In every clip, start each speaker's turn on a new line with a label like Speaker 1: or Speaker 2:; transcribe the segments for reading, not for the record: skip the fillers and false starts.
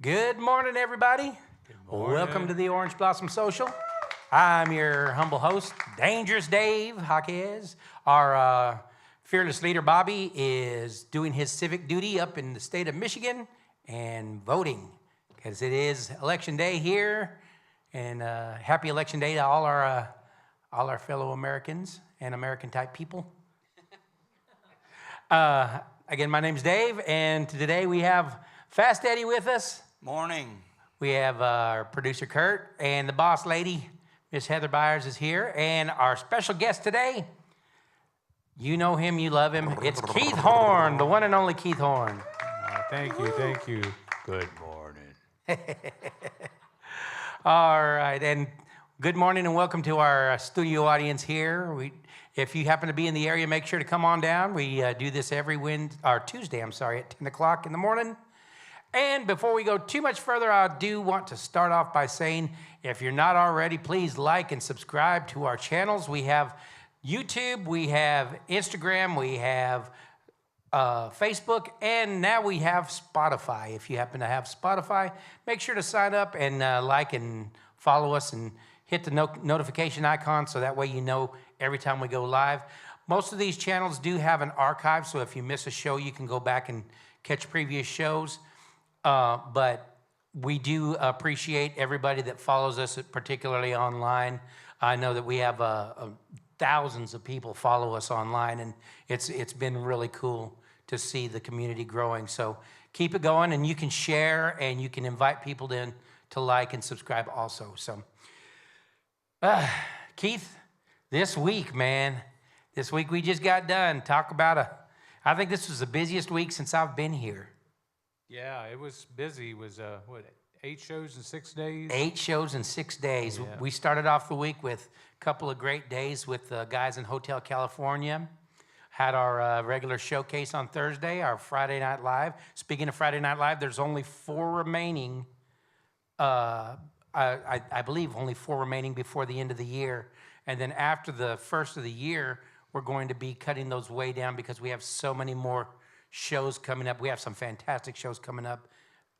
Speaker 1: Good morning, everybody.
Speaker 2: Good morning.
Speaker 1: Welcome to the Orange Blossom Social. I'm your humble host, Dangerous Dave Jaquez. Our fearless leader, Bobby, is doing his civic duty up in the state of Michigan and voting because it is election day here. And happy election day to all our fellow Americans and American-type people. Again, my name's Dave, and today we have Fast Eddie with us.
Speaker 2: Morning.
Speaker 1: We have our producer, Kurt, and the boss lady, Miss Heather Byers, is here. And our special guest today, you know him, you love him. It's Keith Horn, the one and only Keith Horn.
Speaker 2: Thank you. Good morning.
Speaker 1: All right, and good morning and welcome to our studio audience here. If you happen to be in the area, make sure to come on down. We do this every Tuesday, at 10 o'clock in the morning. And before we go too much further, I do want to start off by saying, if you're not already, please like and subscribe to our channels. We have YouTube, we have Instagram, we have Facebook, and now we have Spotify. If you happen to have Spotify, make sure to sign up and like and follow us and hit the notification icon so that way you know every time we go live. Most of these channels do have an archive, so if you miss a show, you can go back and catch previous shows. But we do appreciate everybody that follows us, particularly online. I know that we have thousands of people follow us online, and it's been really cool to see the community growing. So keep it going, and you can share, and you can invite people to like and subscribe also. So, Keith, this week we just got done. I think this was the busiest week since I've been here.
Speaker 2: Yeah, it was busy. It was, 8 shows in 6 days?
Speaker 1: 8 shows in 6 days.
Speaker 2: Yeah.
Speaker 1: We started off the week with a couple of great days with the guys in Hotel California. Had our regular showcase on Thursday, our Friday Night Live. Speaking of Friday Night Live, there's only 4 remaining. I believe only 4 remaining before the end of the year. And then after the first of the year, we're going to be cutting those way down because we have so many more shows coming up. We have some fantastic shows coming up.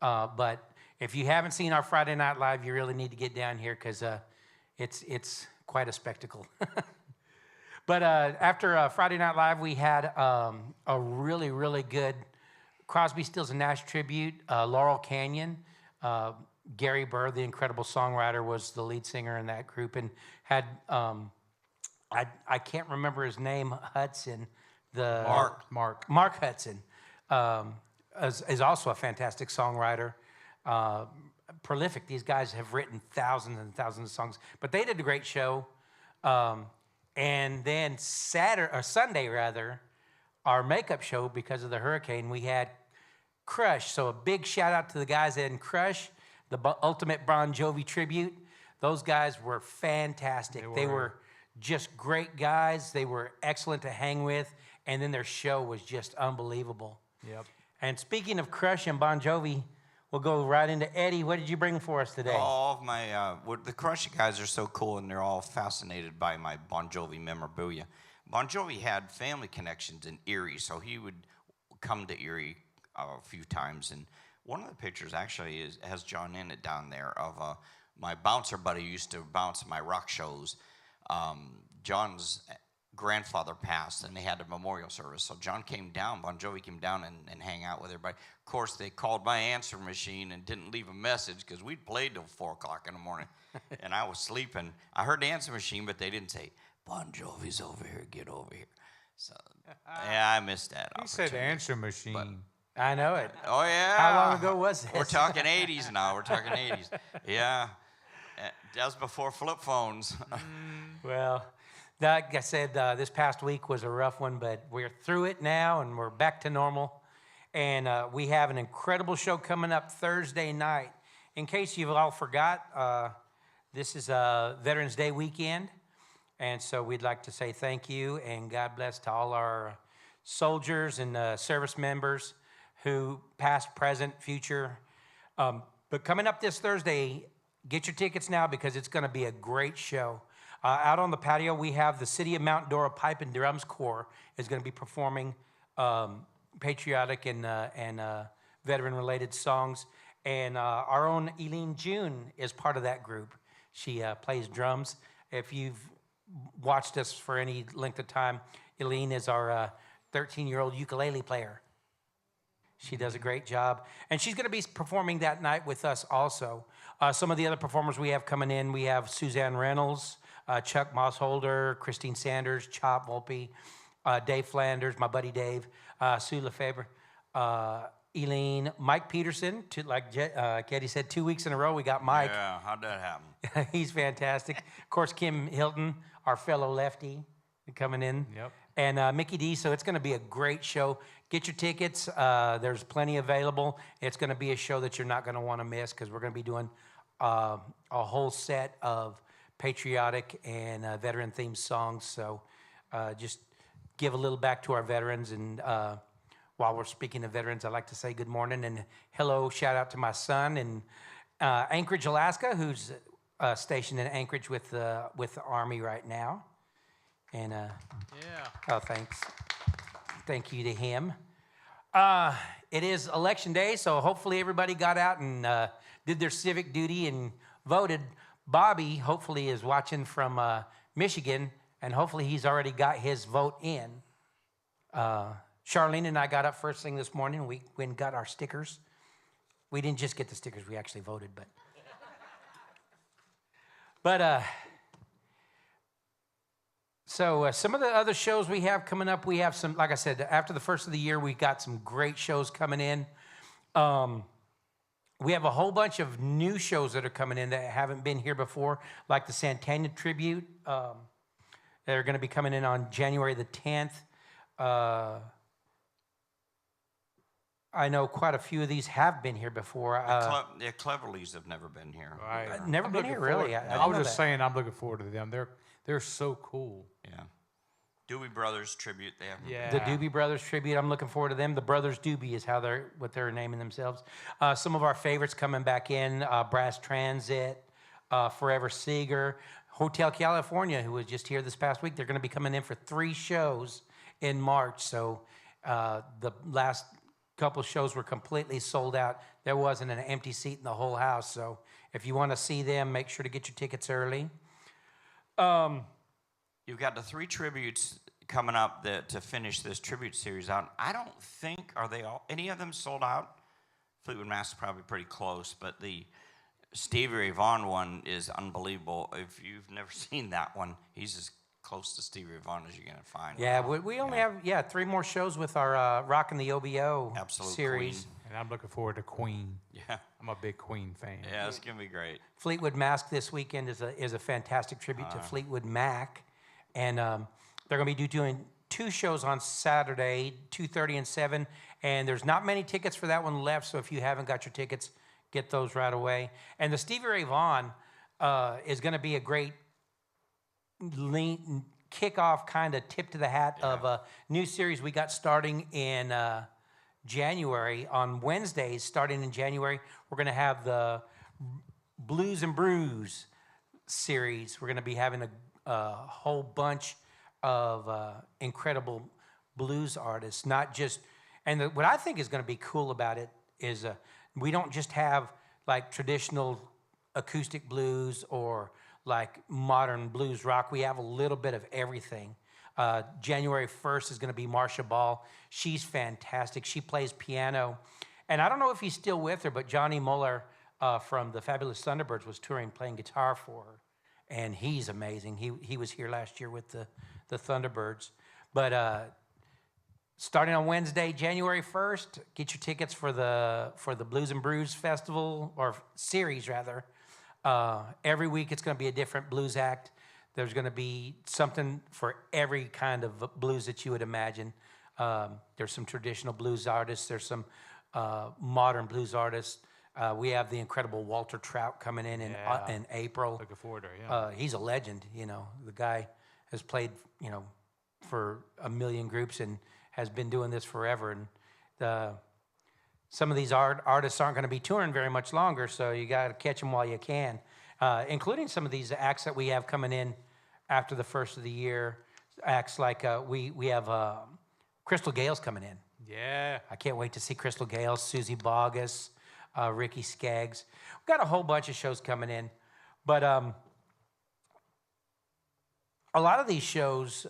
Speaker 1: But if you haven't seen our Friday Night Live, you really need to get down here because it's quite a spectacle. But after Friday Night Live, we had a really, really good Crosby, Stills, and Nash tribute. Laurel Canyon. Gary Burr, the incredible songwriter, was the lead singer in that group and had, I can't remember his name, Hudson. Mark Hudson is also a fantastic songwriter, prolific. These guys have written thousands and thousands of songs, but they did a great show. And then Sunday, our makeup show, because of the hurricane, we had Crush. So a big shout out to the guys in Crush, the ultimate Bon Jovi tribute. Those guys were fantastic. They were just great guys. They were excellent to hang with. And then their show was just unbelievable.
Speaker 2: Yep.
Speaker 1: And speaking of Crush and Bon Jovi, we'll go right into Eddie. What did you bring for us today?
Speaker 3: All of my, the Crush guys are so cool, and they're all fascinated by my Bon Jovi memorabilia. Bon Jovi had family connections in Erie, so he would come to Erie a few times. And one of the pictures actually has John in it down there of my bouncer buddy who used to bounce at my rock shows. John's grandfather passed, and they had a memorial service. So John came down, Bon Jovi came down and hang out with everybody. Of course, they called my answer machine and didn't leave a message because we'd played till 4 o'clock in the morning, and I was sleeping. I heard the answer machine, but they didn't say, Bon Jovi's over here, get over here. So, yeah, I missed that.
Speaker 2: He said answer machine.
Speaker 3: But,
Speaker 1: I know it.
Speaker 3: oh, yeah.
Speaker 1: How long ago was this?
Speaker 3: We're talking 80s now. We're talking 80s. Yeah. That was before flip phones.
Speaker 1: Well, like I said, this past week was a rough one, but we're through it now, and we're back to normal. And we have an incredible show coming up Thursday night. In case you've all forgot, this is Veterans Day weekend, and so we'd like to say thank you and God bless to all our soldiers and service members who past, present, future. But coming up this Thursday, get your tickets now because it's going to be a great show. Out on the patio, we have the City of Mount Dora Pipe and Drums Corps is going to be performing patriotic and veteran-related songs. And our own Eileen June is part of that group. She plays drums. If you've watched us for any length of time, Eileen is our 13-year-old ukulele player. She does a great job. And she's going to be performing that night with us also. Some of the other performers we have coming in, we have Suzanne Reynolds, Chuck Mossholder, Christine Sanders, Chop Volpe, Dave Flanders, my buddy Dave, Sue Lefebvre, Eileen, Mike Peterson. Like Katie said, 2 weeks in a row we got Mike.
Speaker 3: Yeah, how'd that happen?
Speaker 1: He's fantastic. Of course, Kim Hilton, our fellow lefty, coming in.
Speaker 2: Yep.
Speaker 1: And Mickey D. So it's going to be a great show. Get your tickets. There's plenty available. It's going to be a show that you're not going to want to miss because we're going to be doing a whole set of patriotic and veteran-themed songs. So just give a little back to our veterans. And while we're speaking of veterans, I'd like to say good morning and hello. Shout out to my son in Anchorage, Alaska, who's stationed in Anchorage with the Army right now. And oh, thanks. Thank you to him. It is election day, so hopefully everybody got out and did their civic duty and voted. Bobby hopefully is watching from Michigan, and hopefully he's already got his vote in. Charlene and I got up first thing this morning. We went and got our stickers. We didn't just get the stickers; we actually voted. But So some of the other shows we have coming up, we have some, like I said, after the first of the year, we got some great shows coming in. We have a whole bunch of new shows that are coming in that haven't been here before, like the Santana Tribute. That are going to be coming in on January the 10th. I know quite a few of these have been here before.
Speaker 3: The Cleverleys have never been here.
Speaker 2: Right.
Speaker 1: Never
Speaker 2: I'm
Speaker 1: been
Speaker 2: looking
Speaker 1: here, really.
Speaker 2: forward-
Speaker 1: I
Speaker 2: I
Speaker 1: didn't
Speaker 2: was
Speaker 1: know
Speaker 2: just
Speaker 1: that.
Speaker 2: saying, I'm looking forward to them. They're so cool.
Speaker 3: Yeah. Dewey Brothers tribute. They have.
Speaker 2: Yeah.
Speaker 1: The Doobie Brothers tribute. I'm looking forward to them. The Brothers Doobie is what they're naming themselves. Some of our favorites coming back in: Brass Transit, Forever Seeger, Hotel California, who was just here this past week. They're going to be coming in for 3 shows in March. So the last couple shows were completely sold out. There wasn't an empty seat in the whole house. So if you want to see them, make sure to get your tickets early.
Speaker 3: You've got the 3 tributes coming up to finish this tribute series out. I don't think, are they all, any of them sold out? Fleetwood Mac is probably pretty close, but the Stevie Ray Vaughan one is unbelievable. If you've never seen that one, he's as close to Stevie Ray Vaughan as you're going to find.
Speaker 1: Yeah, we only have 3 more shows with our Rockin' the OBO
Speaker 3: Absolute
Speaker 1: series.
Speaker 3: Queen.
Speaker 2: And I'm looking forward to Queen.
Speaker 3: Yeah.
Speaker 2: I'm a big Queen fan.
Speaker 3: Yeah, it's going to be great.
Speaker 1: Fleetwood Mac this weekend is a fantastic tribute to Fleetwood Mac. And they're going to be doing 2 shows on Saturday, 2:30 and 7. And there's not many tickets for that one left, so if you haven't got your tickets, get those right away. And the Stevie Ray Vaughan is going to be a great kickoff kind of tip to the hat of a new series we got starting in January. On Wednesdays, starting in January, we're going to have the Blues and Brews series. We're going to be having a whole bunch of incredible blues artists, not just, and what I think is going to be cool about it is we don't just have like traditional acoustic blues or like modern blues rock. We have a little bit of everything. January 1st is going to be Marcia Ball. She's fantastic. She plays piano. And I don't know if he's still with her, but Johnny Muller from the Fabulous Thunderbirds was touring playing guitar for her. And he's amazing. He was here last year with the Thunderbirds. But starting on Wednesday, January 1st, get your tickets for the Blues and Brews Festival, or series rather. Every week it's going to be a different blues act. There's going to be something for every kind of blues that you would imagine. There's some traditional blues artists. There's some modern blues artists. We have the incredible Walter Trout coming in April.
Speaker 2: Looking forward to it, yeah.
Speaker 1: He's a legend, you know. The guy has played, you know, for a million groups and has been doing this forever. And some of these artists aren't going to be touring very much longer, so you got to catch them while you can, including some of these acts that we have coming in after the first of the year. Acts like we have Crystal Gale's coming in.
Speaker 2: Yeah.
Speaker 1: I can't wait to see Crystal Gale, Susie Bogus, Ricky Skaggs. We've got a whole bunch of shows coming in. But a lot of these shows,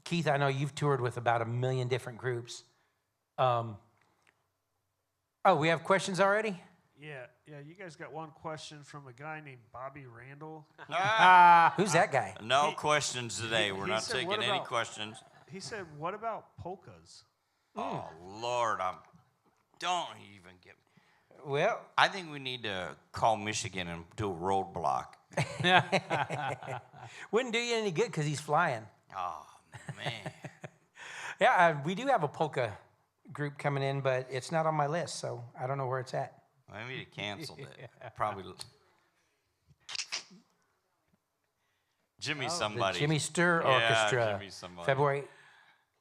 Speaker 1: Keith, I know you've toured with about 1 million different groups. Oh, we have questions already?
Speaker 4: Yeah, you guys got one question from a guy named Bobby Randall.
Speaker 1: Who's that guy?
Speaker 3: No questions today.
Speaker 4: he-
Speaker 3: We're
Speaker 4: he
Speaker 3: not
Speaker 4: said,
Speaker 3: taking
Speaker 4: "What
Speaker 3: any
Speaker 4: about-"
Speaker 3: questions.
Speaker 4: He said, "What about polkas?"
Speaker 3: Oh, Lord, don't even get me.
Speaker 1: Well,
Speaker 3: I think we need to call Michigan and do a roadblock.
Speaker 1: wouldn't do you any good because he's flying.
Speaker 3: Oh, man.
Speaker 1: Yeah, we do have a polka group coming in, but it's not on my list, so I don't know where it's at.
Speaker 3: Maybe they canceled it. Probably. Jimmy somebody.
Speaker 1: The Jimmy Sturr
Speaker 3: Yeah,
Speaker 1: Orchestra.
Speaker 3: Jimmy somebody.
Speaker 1: February.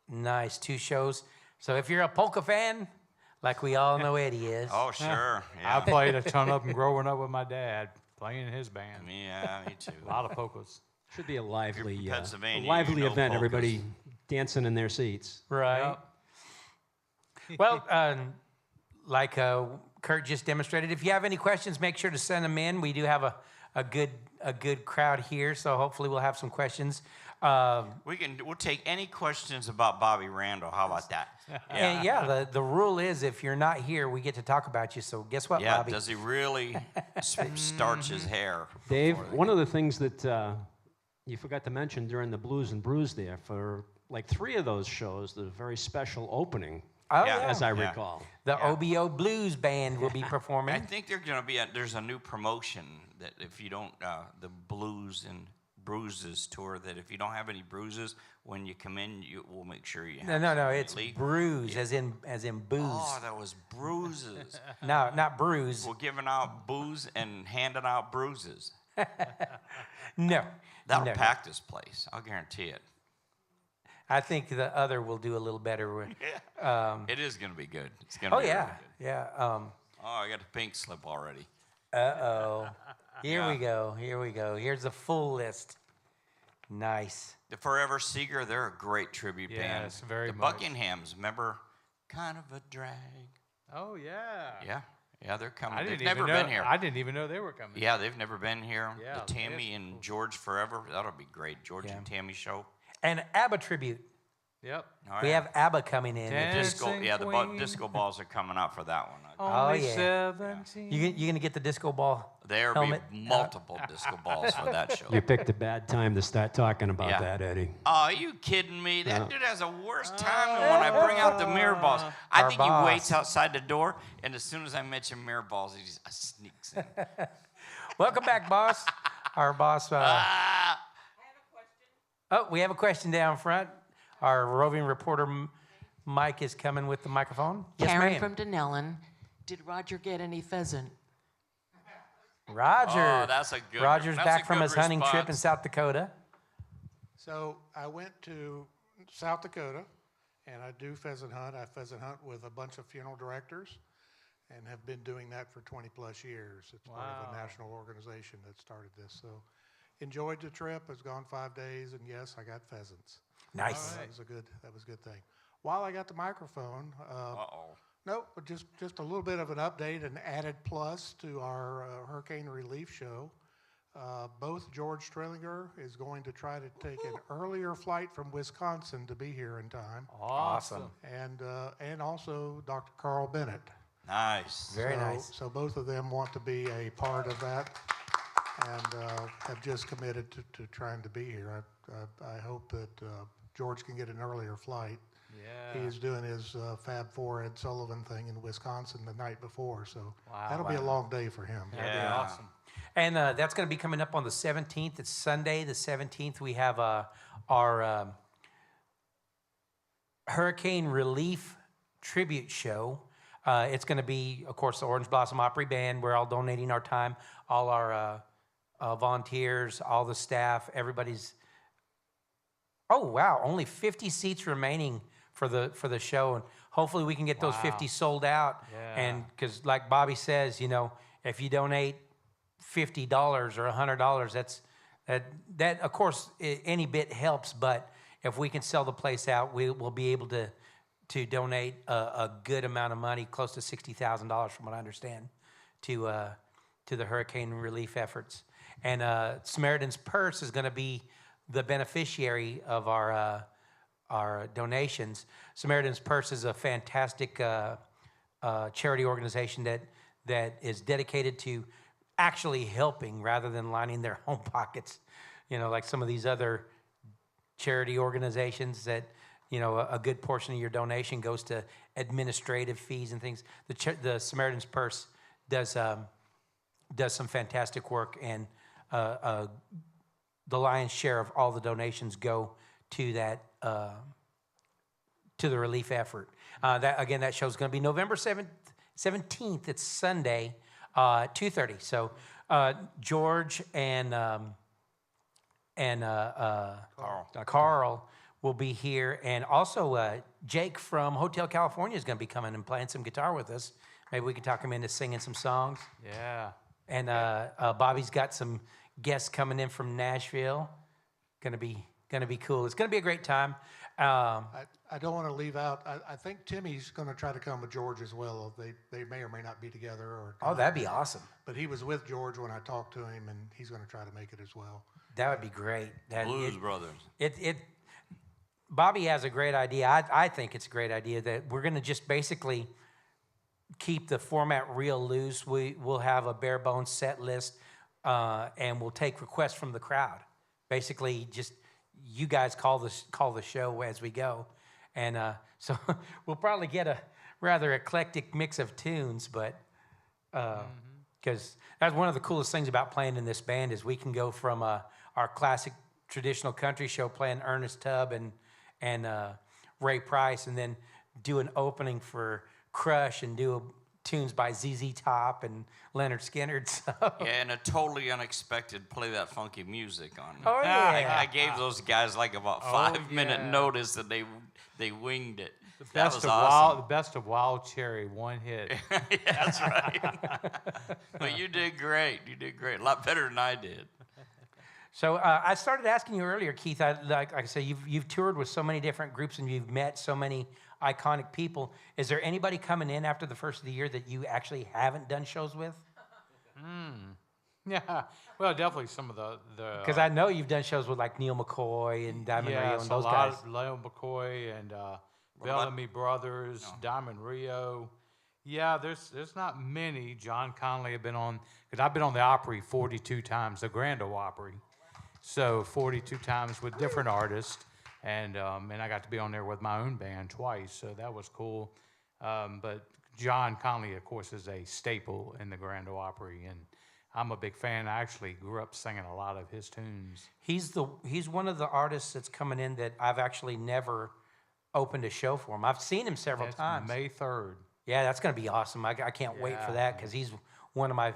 Speaker 1: Nice, 2 shows. So if you're a polka fan, like we all know Eddie is.
Speaker 3: Oh, sure.
Speaker 2: I
Speaker 3: Yeah.
Speaker 2: played a ton of them growing up with my dad, playing in his band.
Speaker 3: Yeah, me too.
Speaker 2: A lot of polkas.
Speaker 5: Should be a lively,
Speaker 3: Pennsylvania,
Speaker 5: a lively
Speaker 3: you know
Speaker 5: event.
Speaker 3: polkas.
Speaker 5: Everybody dancing in their seats.
Speaker 1: Right. Well, like Kurt just demonstrated, if you have any questions, make sure to send them in. We do have a good crowd here, so hopefully we'll have some questions.
Speaker 3: We'll take any questions about Bobby Randall. How about that?
Speaker 1: And yeah, the rule is if you're not here, we get to talk about you. So guess what,
Speaker 3: Yeah,
Speaker 1: Bobby?
Speaker 3: does he really starch his hair?
Speaker 5: Dave, one of the things that you forgot to mention during the Blues and Brews there, for like 3 of those shows, there's a very special opening,
Speaker 1: Oh,
Speaker 3: Yeah.
Speaker 1: yeah.
Speaker 5: as I
Speaker 3: Yeah.
Speaker 5: recall.
Speaker 1: The OBO Blues Band will be
Speaker 3: I
Speaker 1: performing.
Speaker 3: think there's going to be there's a new promotion that if you don't, the Blues and Bruises tour, that if you don't have any bruises, when you come in, we'll make sure you have
Speaker 1: No,
Speaker 3: some
Speaker 1: it's
Speaker 3: relief.
Speaker 1: bruise, as in booze.
Speaker 3: Oh, that was bruises.
Speaker 1: No, not bruise.
Speaker 3: We're giving out booze and handing out bruises.
Speaker 1: No.
Speaker 3: That'll
Speaker 1: no.
Speaker 3: pack this place. I'll guarantee it.
Speaker 1: I think the other will do a little better.
Speaker 3: It is going to be good. It's going to
Speaker 1: Oh,
Speaker 3: be
Speaker 1: yeah.
Speaker 3: really good.
Speaker 1: Yeah.
Speaker 3: Oh, I got the pink slip already.
Speaker 1: Uh-oh. Here
Speaker 3: Yeah.
Speaker 1: we go. Here we go. Here's the full list. Nice.
Speaker 3: The Forever Seeger, they're a great tribute band.
Speaker 2: Yes, very
Speaker 3: The
Speaker 2: much.
Speaker 3: Buckinghams, remember? Kind of a drag.
Speaker 2: Oh, yeah.
Speaker 3: Yeah, they're coming.
Speaker 2: I
Speaker 3: They've
Speaker 2: didn't
Speaker 3: never
Speaker 2: even know,
Speaker 3: been here.
Speaker 2: I didn't even know they were coming.
Speaker 3: Yeah, they've never been here.
Speaker 2: Yeah,
Speaker 3: the Tammy
Speaker 2: yes.
Speaker 3: and George Forever, that'll be great. George
Speaker 1: Yeah.
Speaker 3: and Tammy show.
Speaker 1: And ABBA tribute.
Speaker 2: Yep.
Speaker 3: Oh,
Speaker 1: We
Speaker 3: yeah.
Speaker 1: have ABBA coming in.
Speaker 2: Dan-
Speaker 3: disco.
Speaker 2: Dancing
Speaker 3: Yeah, the
Speaker 2: Queen.
Speaker 3: disco balls are coming out for that one.
Speaker 1: Oh,
Speaker 2: Only
Speaker 1: yeah.
Speaker 2: 17.
Speaker 1: You're going to get the disco ball
Speaker 3: There'll
Speaker 1: helmet?
Speaker 3: be multiple disco balls for that show.
Speaker 5: You picked a bad time to start talking about
Speaker 3: Yeah.
Speaker 5: that, Eddie.
Speaker 3: Oh, are you kidding me? That dude has a worse time than when I bring out the mirror balls. I
Speaker 1: Our
Speaker 3: think he
Speaker 1: boss.
Speaker 3: waits outside the door, and as soon as I mention mirror balls, he just sneaks in.
Speaker 1: Welcome back, boss. Our boss.
Speaker 3: Ah!
Speaker 1: Oh, we have a question down front. Our roving reporter, Mike, is coming with the microphone. Yes,
Speaker 6: Karen
Speaker 1: ma'am.
Speaker 6: from Denellen. Did Roger get any pheasant?
Speaker 1: Roger.
Speaker 3: Oh, that's a good.
Speaker 1: Roger's
Speaker 3: that's
Speaker 1: back
Speaker 3: a
Speaker 1: from
Speaker 3: good
Speaker 1: his hunting trip in
Speaker 3: response.
Speaker 1: South Dakota.
Speaker 7: So I went to South Dakota, and I do pheasant hunt. I pheasant hunt with a bunch of funeral directors, and have been doing that for 20 plus years. It's part of a national organization that started this. So enjoyed the trip. It's gone 5 days, and yes, I got pheasants.
Speaker 1: Nice.
Speaker 7: That was a good thing. While I got the microphone,
Speaker 3: Uh-oh.
Speaker 7: no, but just a little bit of an update, an added plus to our hurricane relief show. Both George Trillinger is going to try to take an earlier flight from Wisconsin to be here in time,
Speaker 2: Awesome.
Speaker 7: and also Dr. Carl Bennett.
Speaker 3: Nice.
Speaker 1: Very nice.
Speaker 7: So both of them want to be a part of that, and have just committed to trying to be here. I hope that George can get an earlier flight.
Speaker 2: Yeah.
Speaker 7: He's doing his Fab Four Ed Sullivan thing in Wisconsin the night before, so
Speaker 2: Wow.
Speaker 7: that'll be a long day for him.
Speaker 2: That'd be
Speaker 3: Yeah.
Speaker 2: awesome.
Speaker 1: And that's going to be coming up on the 17th. It's Sunday, the 17th. We have our Hurricane Relief Tribute Show. It's going to be, of course, the Orange Blossom Opry Band. We're all donating our time, all our volunteers, all the staff, everybody's. Oh, wow, only 50 seats remaining for the show. And hopefully we can get those 50 sold out.
Speaker 2: Yeah.
Speaker 1: And because like Bobby says, if you donate $50 or $100, that of course any bit helps. But if we can sell the place out, we will be able to donate a good amount of money, close to $60,000 from what I understand, to the hurricane relief efforts. And Samaritan's Purse is going to be the beneficiary of our donations. Samaritan's Purse is a fantastic charity organization that is dedicated to actually helping rather than lining their own pockets. You know, like some of these other charity organizations that, you know, a good portion of your donation goes to administrative fees and things. The Samaritan's Purse does some fantastic work, and the lion's share of all the donations go to that to the relief effort. That show is going to be November 17th. It's Sunday, 2:30. So George and Carl will be here, and also Jake from Hotel California is going to be coming and playing some guitar with us. Maybe we could talk him into singing some songs.
Speaker 2: Yeah.
Speaker 1: And Bobby's got some guests coming in from Nashville. Gonna be cool. It's gonna be a great time.
Speaker 7: I don't want to leave out. I think Timmy's going to try to come with George as well. They may or may not be together.
Speaker 1: Oh, that'd be awesome.
Speaker 7: But he was with George when I talked to him, and he's going to try to make it as well.
Speaker 1: That would be great.
Speaker 3: Blues Brothers.
Speaker 1: Bobby has a great idea. I think it's a great idea that we're going to just basically keep the format real loose. We'll have a bare bones set list, and we'll take requests from the crowd. Basically, just you guys call the show as we go, and so we'll probably get a rather eclectic mix of tunes. But because that's one of the coolest things about playing in this band is we can go from our classic traditional country show playing Ernest Tubb and Ray Price, and then do an opening for Crush and do tunes by ZZ Top and Leonard Skinner. So.
Speaker 3: Yeah, and a totally unexpected play that funky music on.
Speaker 1: Oh, yeah.
Speaker 3: I gave those guys like about 5-minute notice, and they winged it.
Speaker 2: The
Speaker 3: That
Speaker 2: best
Speaker 3: was
Speaker 2: of
Speaker 3: awesome.
Speaker 2: the best of Wild Cherry, one hit.
Speaker 3: Yeah, that's right. But you did great. You did great. A lot better than I did.
Speaker 1: So I started asking you earlier, Keith. Like I said, you've toured with so many different groups and you've met so many iconic people. Is there anybody coming in after the first of the year that you actually haven't done shows with?
Speaker 2: Yeah, well, definitely some of the
Speaker 1: Because I know you've done shows with like Neil McCoy and Diamond Rio and
Speaker 2: a
Speaker 1: those
Speaker 2: lot
Speaker 1: guys.
Speaker 2: of Leo McCoy and Bellamy Brothers, Diamond Rio. Yeah, there's not many. John Conley have been on, because I've been on the Opry 42 times, the Grand Ole Opry. So 42 times with different artists, and I got to be on there with my own band twice, so that was cool. But John Conley, of course, is a staple in the Grand Ole Opry, and I'm a big fan. I actually grew up singing a lot of his tunes.
Speaker 1: He's one of the artists that's coming in that I've actually never opened a show for him. I've seen him several
Speaker 2: That's
Speaker 1: times.
Speaker 2: May 3rd.
Speaker 1: Yeah, that's going to be awesome. I can't wait for
Speaker 2: Yeah.
Speaker 1: that because he's one of my.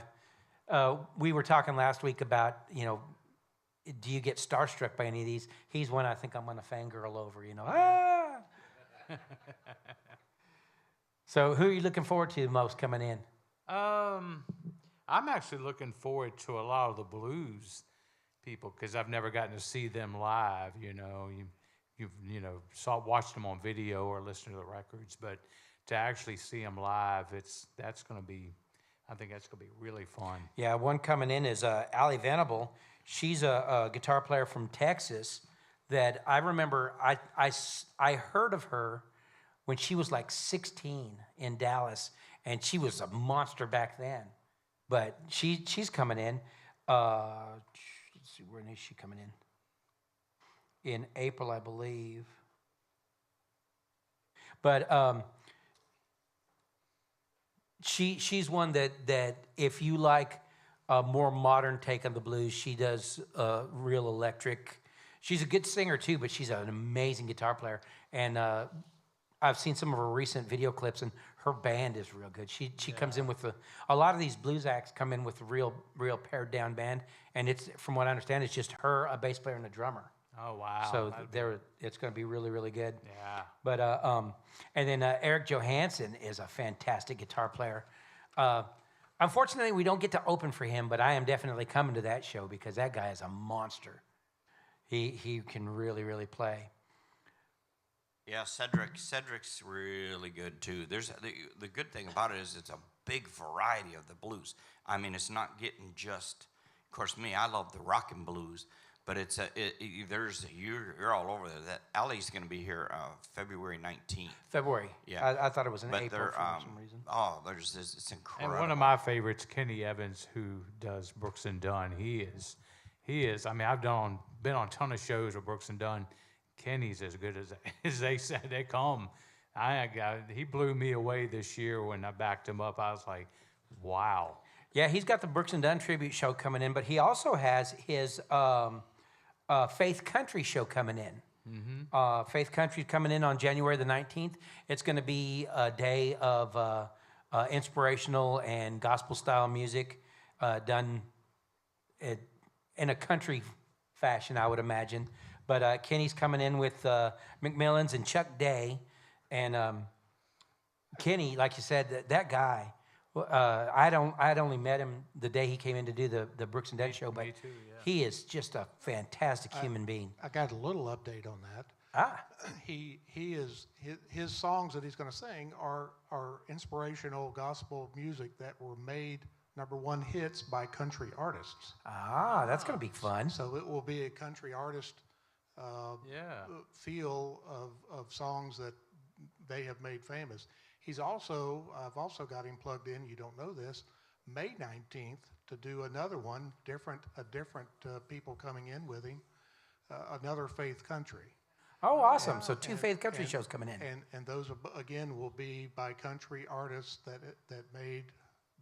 Speaker 1: We were talking last week about, do you get starstruck by any of these? He's one I think I'm going to fangirl over. Ah! So, who are you looking forward to most coming in?
Speaker 2: I'm actually looking forward to a lot of the blues people because I've never gotten to see them live. You've watched them on video or listened to the records, but to actually see them live, I think that's going to be really fun.
Speaker 1: Yeah, one coming in is Allie Venable. She's a guitar player from Texas that I remember I heard of her when she was like 16 in Dallas, and she was a monster back then. But she's coming in. Let's see, when is she coming in? In April, I believe. But she's one that if you like a more modern take on the blues, she does real electric. She's a good singer too, but she's an amazing guitar player. And I've seen some of her recent video clips, and her band is real good. She comes in with a lot of these blues acts come in with a real pared down band, and it's, from what I understand, it's just her, a bass player, and a drummer.
Speaker 2: Oh, wow.
Speaker 1: So it's going to be really, really good.
Speaker 2: Yeah.
Speaker 1: But and then Eric Johansson is a fantastic guitar player. Unfortunately, we don't get to open for him, but I am definitely coming to that show because that guy is a monster. He can really, really play.
Speaker 3: Yeah, Cedric's really good too. There's the good thing about it is it's a big variety of the blues. I mean, it's not getting just. Of course, me, I love the rock and blues, but you're all over there. That Ali's going to be here February 19th.
Speaker 1: February.
Speaker 3: Yeah.
Speaker 1: I thought it was in
Speaker 3: But
Speaker 1: April
Speaker 3: they're
Speaker 1: for some reason.
Speaker 3: there's this. It's incredible.
Speaker 2: And one of my favorites, Kenny Evans, who does Brooks and Dunn. He is. I mean, I've been on a ton of shows with Brooks and Dunn. Kenny's as good as they said they come. He blew me away this year when I backed him up. I was like, wow.
Speaker 1: Yeah, he's got the Brooks and Dunn tribute show coming in, but he also has his Faith Country show coming in. Faith Country coming in on January the 19th. It's going to be a day of inspirational and gospel style music done in a country fashion, I would imagine. But Kenny's coming in with McMillans and Chuck Day. And Kenny, like you said, that guy, I'd only met him the day he came in to do the Brooks and Dunn show, but
Speaker 2: Me too, yeah.
Speaker 1: he is just a fantastic human being.
Speaker 7: I got a little update on that. His songs that he's going to sing are inspirational gospel music that were made #1 hits by country artists.
Speaker 1: That's going to be fun.
Speaker 7: So it will be a country artist feel of songs that they have made famous. I've also got him plugged in. You don't know this, May 19th to do another one, different people coming in with him, another Faith Country.
Speaker 1: Oh, awesome. So two Faith Country shows coming in.
Speaker 7: And those, again, will be by country artists that made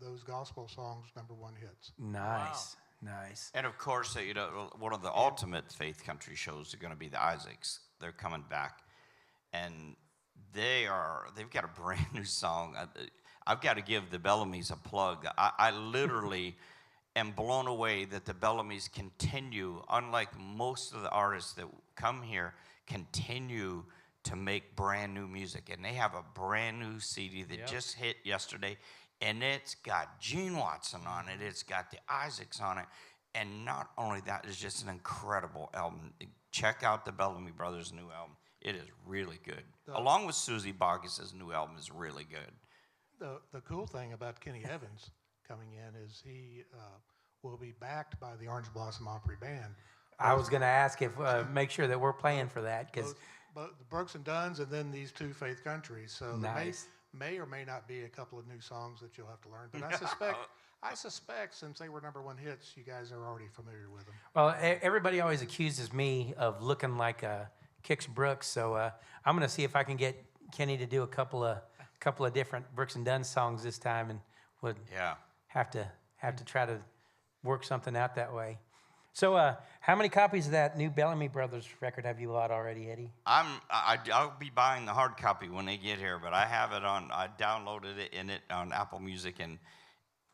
Speaker 7: those gospel songs #1 hits.
Speaker 1: Nice. Nice.
Speaker 3: And of course, one of the ultimate Faith Country shows are going to be the Isaacs. They're coming back, and they've got a brand new song. I've got to give the Bellamy's a plug. I literally am blown away that the Bellamy's continue, unlike most of the artists that come here, continue to make brand new music. And they have a brand new CD that just hit yesterday. And it's got Gene Watson on it. It's got the Isaacs on it. And not only that, it's just an incredible album. Check out the Bellamy Brothers' new album. It is really good. Along with Susie Boggess's new album is really good.
Speaker 7: The cool thing about Kenny Evans coming in is he will be backed by the Orange Blossom Opry Band.
Speaker 1: I was going to ask if make sure that we're playing for that because
Speaker 7: Both the Brooks and Dunns and then these two Faith Countries. So
Speaker 1: nice.
Speaker 7: May or may not be a couple of new songs that you'll have to learn. But I suspect since they were #1 hits, you guys are already familiar with them.
Speaker 1: Well, everybody always accuses me of looking like Kix Brooks, so I'm going to see if I can get Kenny to do a couple of different Brooks and Dunn songs this time, and would have to try to work something out that way. So, how many copies of that new Bellamy Brothers record have you bought already, Eddie?
Speaker 3: I'll be buying the hard copy when they get here, but I have it I downloaded it on Apple Music, and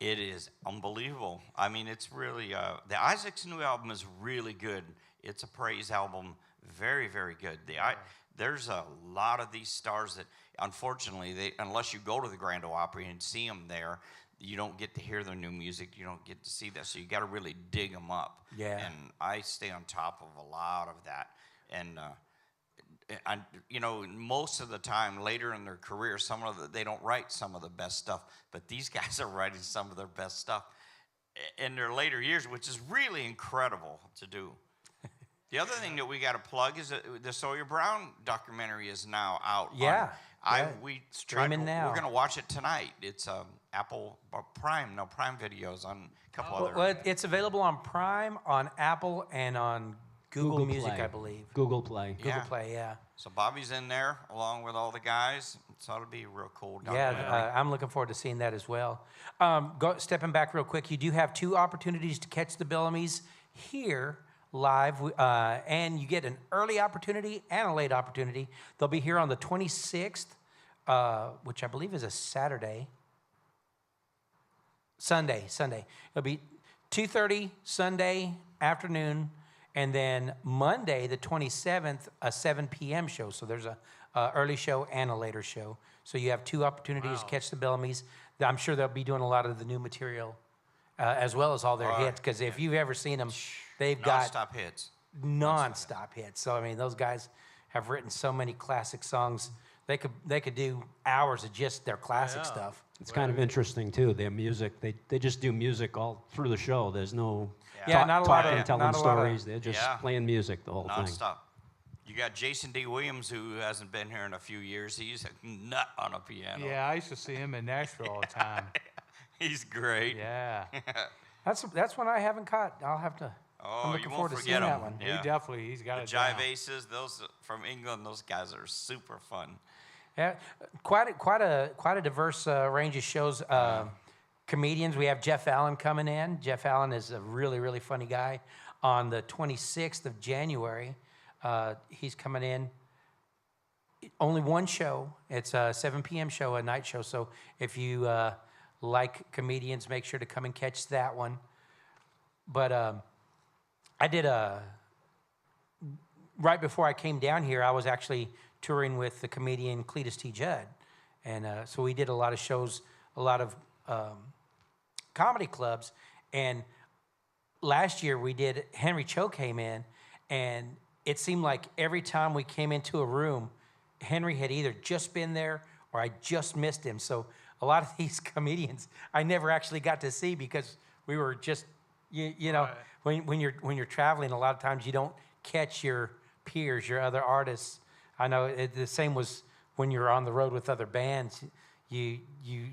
Speaker 3: it is unbelievable. I mean, it's really, the Isaacs' new album is really good. It's a praise album, very, very good. There's a lot of these stars that, unfortunately, unless you go to the Grand Ole Opry and see them there, you don't get to hear their new music. You don't get to see that. So you got to really dig them up.
Speaker 1: Yeah.
Speaker 3: And I stay on top of a lot of that. And, most of the time later in their career, they don't write some of the best stuff, but these guys are writing some of their best stuff in their later years, which is really incredible to do. The other thing that we got to plug is that the Sawyer Brown documentary is now out.
Speaker 1: Yeah.
Speaker 3: Streaming
Speaker 1: now.
Speaker 3: We're going to watch it tonight. It's Apple Prime Videos on a couple other.
Speaker 1: Well, it's available on Prime, on Apple, and on Google Music,
Speaker 5: Play.
Speaker 1: I believe.
Speaker 5: Google Play.
Speaker 1: Google Play, yeah.
Speaker 3: So Bobby's in there along with all the guys. So it'll be a real cool documentary.
Speaker 1: Yeah, I'm looking forward to seeing that as well. Stepping back real quick, you do have 2 opportunities to catch the Bellamy's here live, and you get an early opportunity and a late opportunity. They'll be here on the 26th, which I believe is a Sunday. It'll be 2:30 Sunday afternoon, and then Monday the 27th, a 7 p.m. show. So there's a early show and a later show. So you have 2 opportunities to catch the Bellamy's. I'm sure they'll be doing a lot of the new material as well as all their hits, because if you've ever seen them, they've got
Speaker 3: non-stop hits.
Speaker 1: non-stop hits. So I mean, those guys have written so many classic songs. They could do hours of just their classic stuff.
Speaker 5: It's kind of interesting too. Their music, they just do music all through the show. There's no
Speaker 1: Yeah, not a lot
Speaker 5: talking,
Speaker 1: of
Speaker 5: telling
Speaker 1: not a lot of-
Speaker 5: stories. They're just
Speaker 3: Yeah.
Speaker 5: playing music the whole thing.
Speaker 3: Nonstop. You got Jason D. Williams, who hasn't been here in a few years. He's a nut on a piano.
Speaker 2: Yeah, I used to see him in Nashville all the time.
Speaker 3: He's great.
Speaker 2: Yeah.
Speaker 1: That's one I haven't caught. I'll have to.
Speaker 3: Oh,
Speaker 1: I'm looking
Speaker 3: you
Speaker 1: forward
Speaker 3: won't
Speaker 1: to seeing
Speaker 3: forget
Speaker 1: that
Speaker 3: him.
Speaker 1: one.
Speaker 3: Yeah.
Speaker 2: He's got
Speaker 3: The
Speaker 2: it
Speaker 3: Jive
Speaker 2: down.
Speaker 3: Aces, those from England, those guys are super fun.
Speaker 1: Yeah, quite a diverse range of shows. Comedians, we have Jeff Allen coming in. Jeff Allen is a really, really funny guy. On the 26th of January, he's coming in. Only one show. It's a 7 p.m. show, a night show. So if you like comedians, make sure to come and catch that one. But I did right before I came down here, I was actually touring with the comedian Cletus T. Judd. And so we did a lot of shows, a lot of comedy clubs. And last year we did, Henry Cho came in, and it seemed like every time we came into a room, Henry had either just been there or I just missed him. So a lot of these comedians I never actually got to see because we were just, you know, when you're traveling, a lot of times you don't catch your peers, your other artists. I know the same was when you're on the road with other bands. You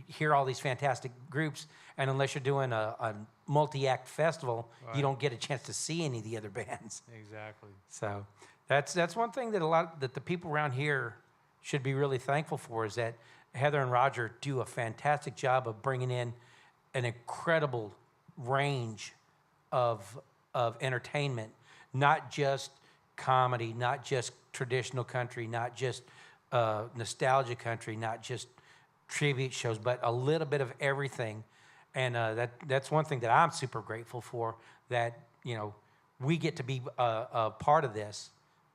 Speaker 1: hear all these fantastic groups, and unless you're doing a multi-act festival, you don't get a chance to see any of the other bands.
Speaker 2: Exactly.
Speaker 1: So that's one thing that the people around here should be really thankful for, is that Heather and Roger do a fantastic job of bringing in an incredible range of entertainment, not just comedy, not just traditional country, not just nostalgia country, not just tribute shows, but a little bit of everything. And that's one thing that I'm super grateful for, that, you know, we get to be a part of this,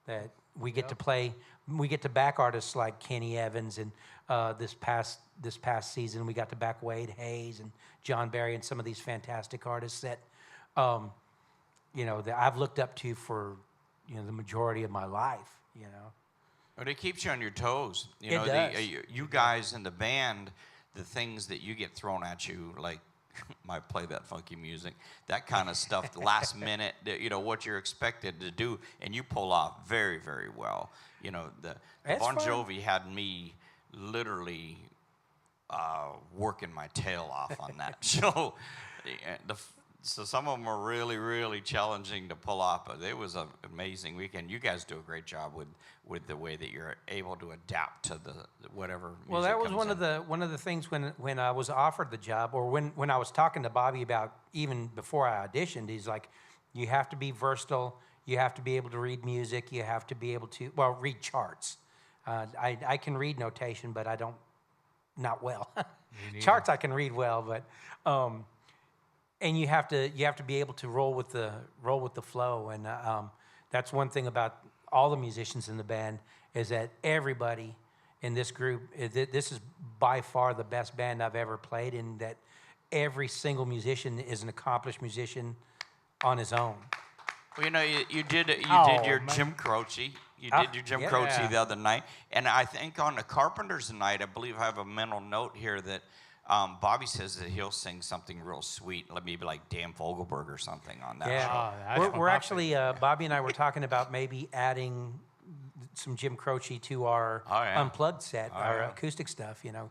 Speaker 1: that we get to play, we get to back artists like Kenny Evans, and this past season we got to back Wade Hayes and John Barry and some of these fantastic artists that, you know, that I've looked up to for, you know, the majority of my life, you know.
Speaker 3: But it keeps you on your toes. You
Speaker 1: It
Speaker 3: know,
Speaker 1: does.
Speaker 3: You guys in the band, the things that you get thrown at you, like might play that funky music, that kind of stuff, the last minute, you know, what you're expected to do, and you pull off very, very well. You know, the
Speaker 1: It's
Speaker 3: Bon
Speaker 1: fun.
Speaker 3: Jovi had me literally working my tail off on that show. So some of them are really, really challenging to pull off, but it was an amazing weekend. You guys do a great job with the way that you're able to adapt to the whatever music
Speaker 1: Well, that was
Speaker 3: comes
Speaker 1: one
Speaker 3: in.
Speaker 1: of the things when I was offered the job, or when I was talking to Bobby about, even before I auditioned, he's like, you have to be versatile, you have to be able to read music, you have to be able to, well, read charts. I can read notation, but I don't, not well. Charts I can read well, but and you have to be able to roll with the flow, and that's one thing about all the musicians in the band, is that everybody in this group, this is by far the best band I've ever played in, that every single musician is an accomplished musician on his own.
Speaker 3: Well, you know, you did
Speaker 2: Oh,
Speaker 3: your
Speaker 2: man.
Speaker 3: Jim Croce. You
Speaker 1: Ah,
Speaker 3: did your Jim
Speaker 1: yeah.
Speaker 3: Croce the other night, and I think on the Carpenters night, I believe I have a mental note here that Bobby says that he'll sing something real sweet, like maybe like Dan Fogelberg or something on that
Speaker 1: Yeah,
Speaker 3: show.
Speaker 2: Oh, that's
Speaker 1: we're
Speaker 2: my
Speaker 1: actually Bobby and I were talking about maybe adding some Jim Croce to our
Speaker 3: Oh, yeah.
Speaker 1: unplugged set,
Speaker 3: Oh,
Speaker 1: our
Speaker 3: yeah.
Speaker 1: acoustic stuff, you know,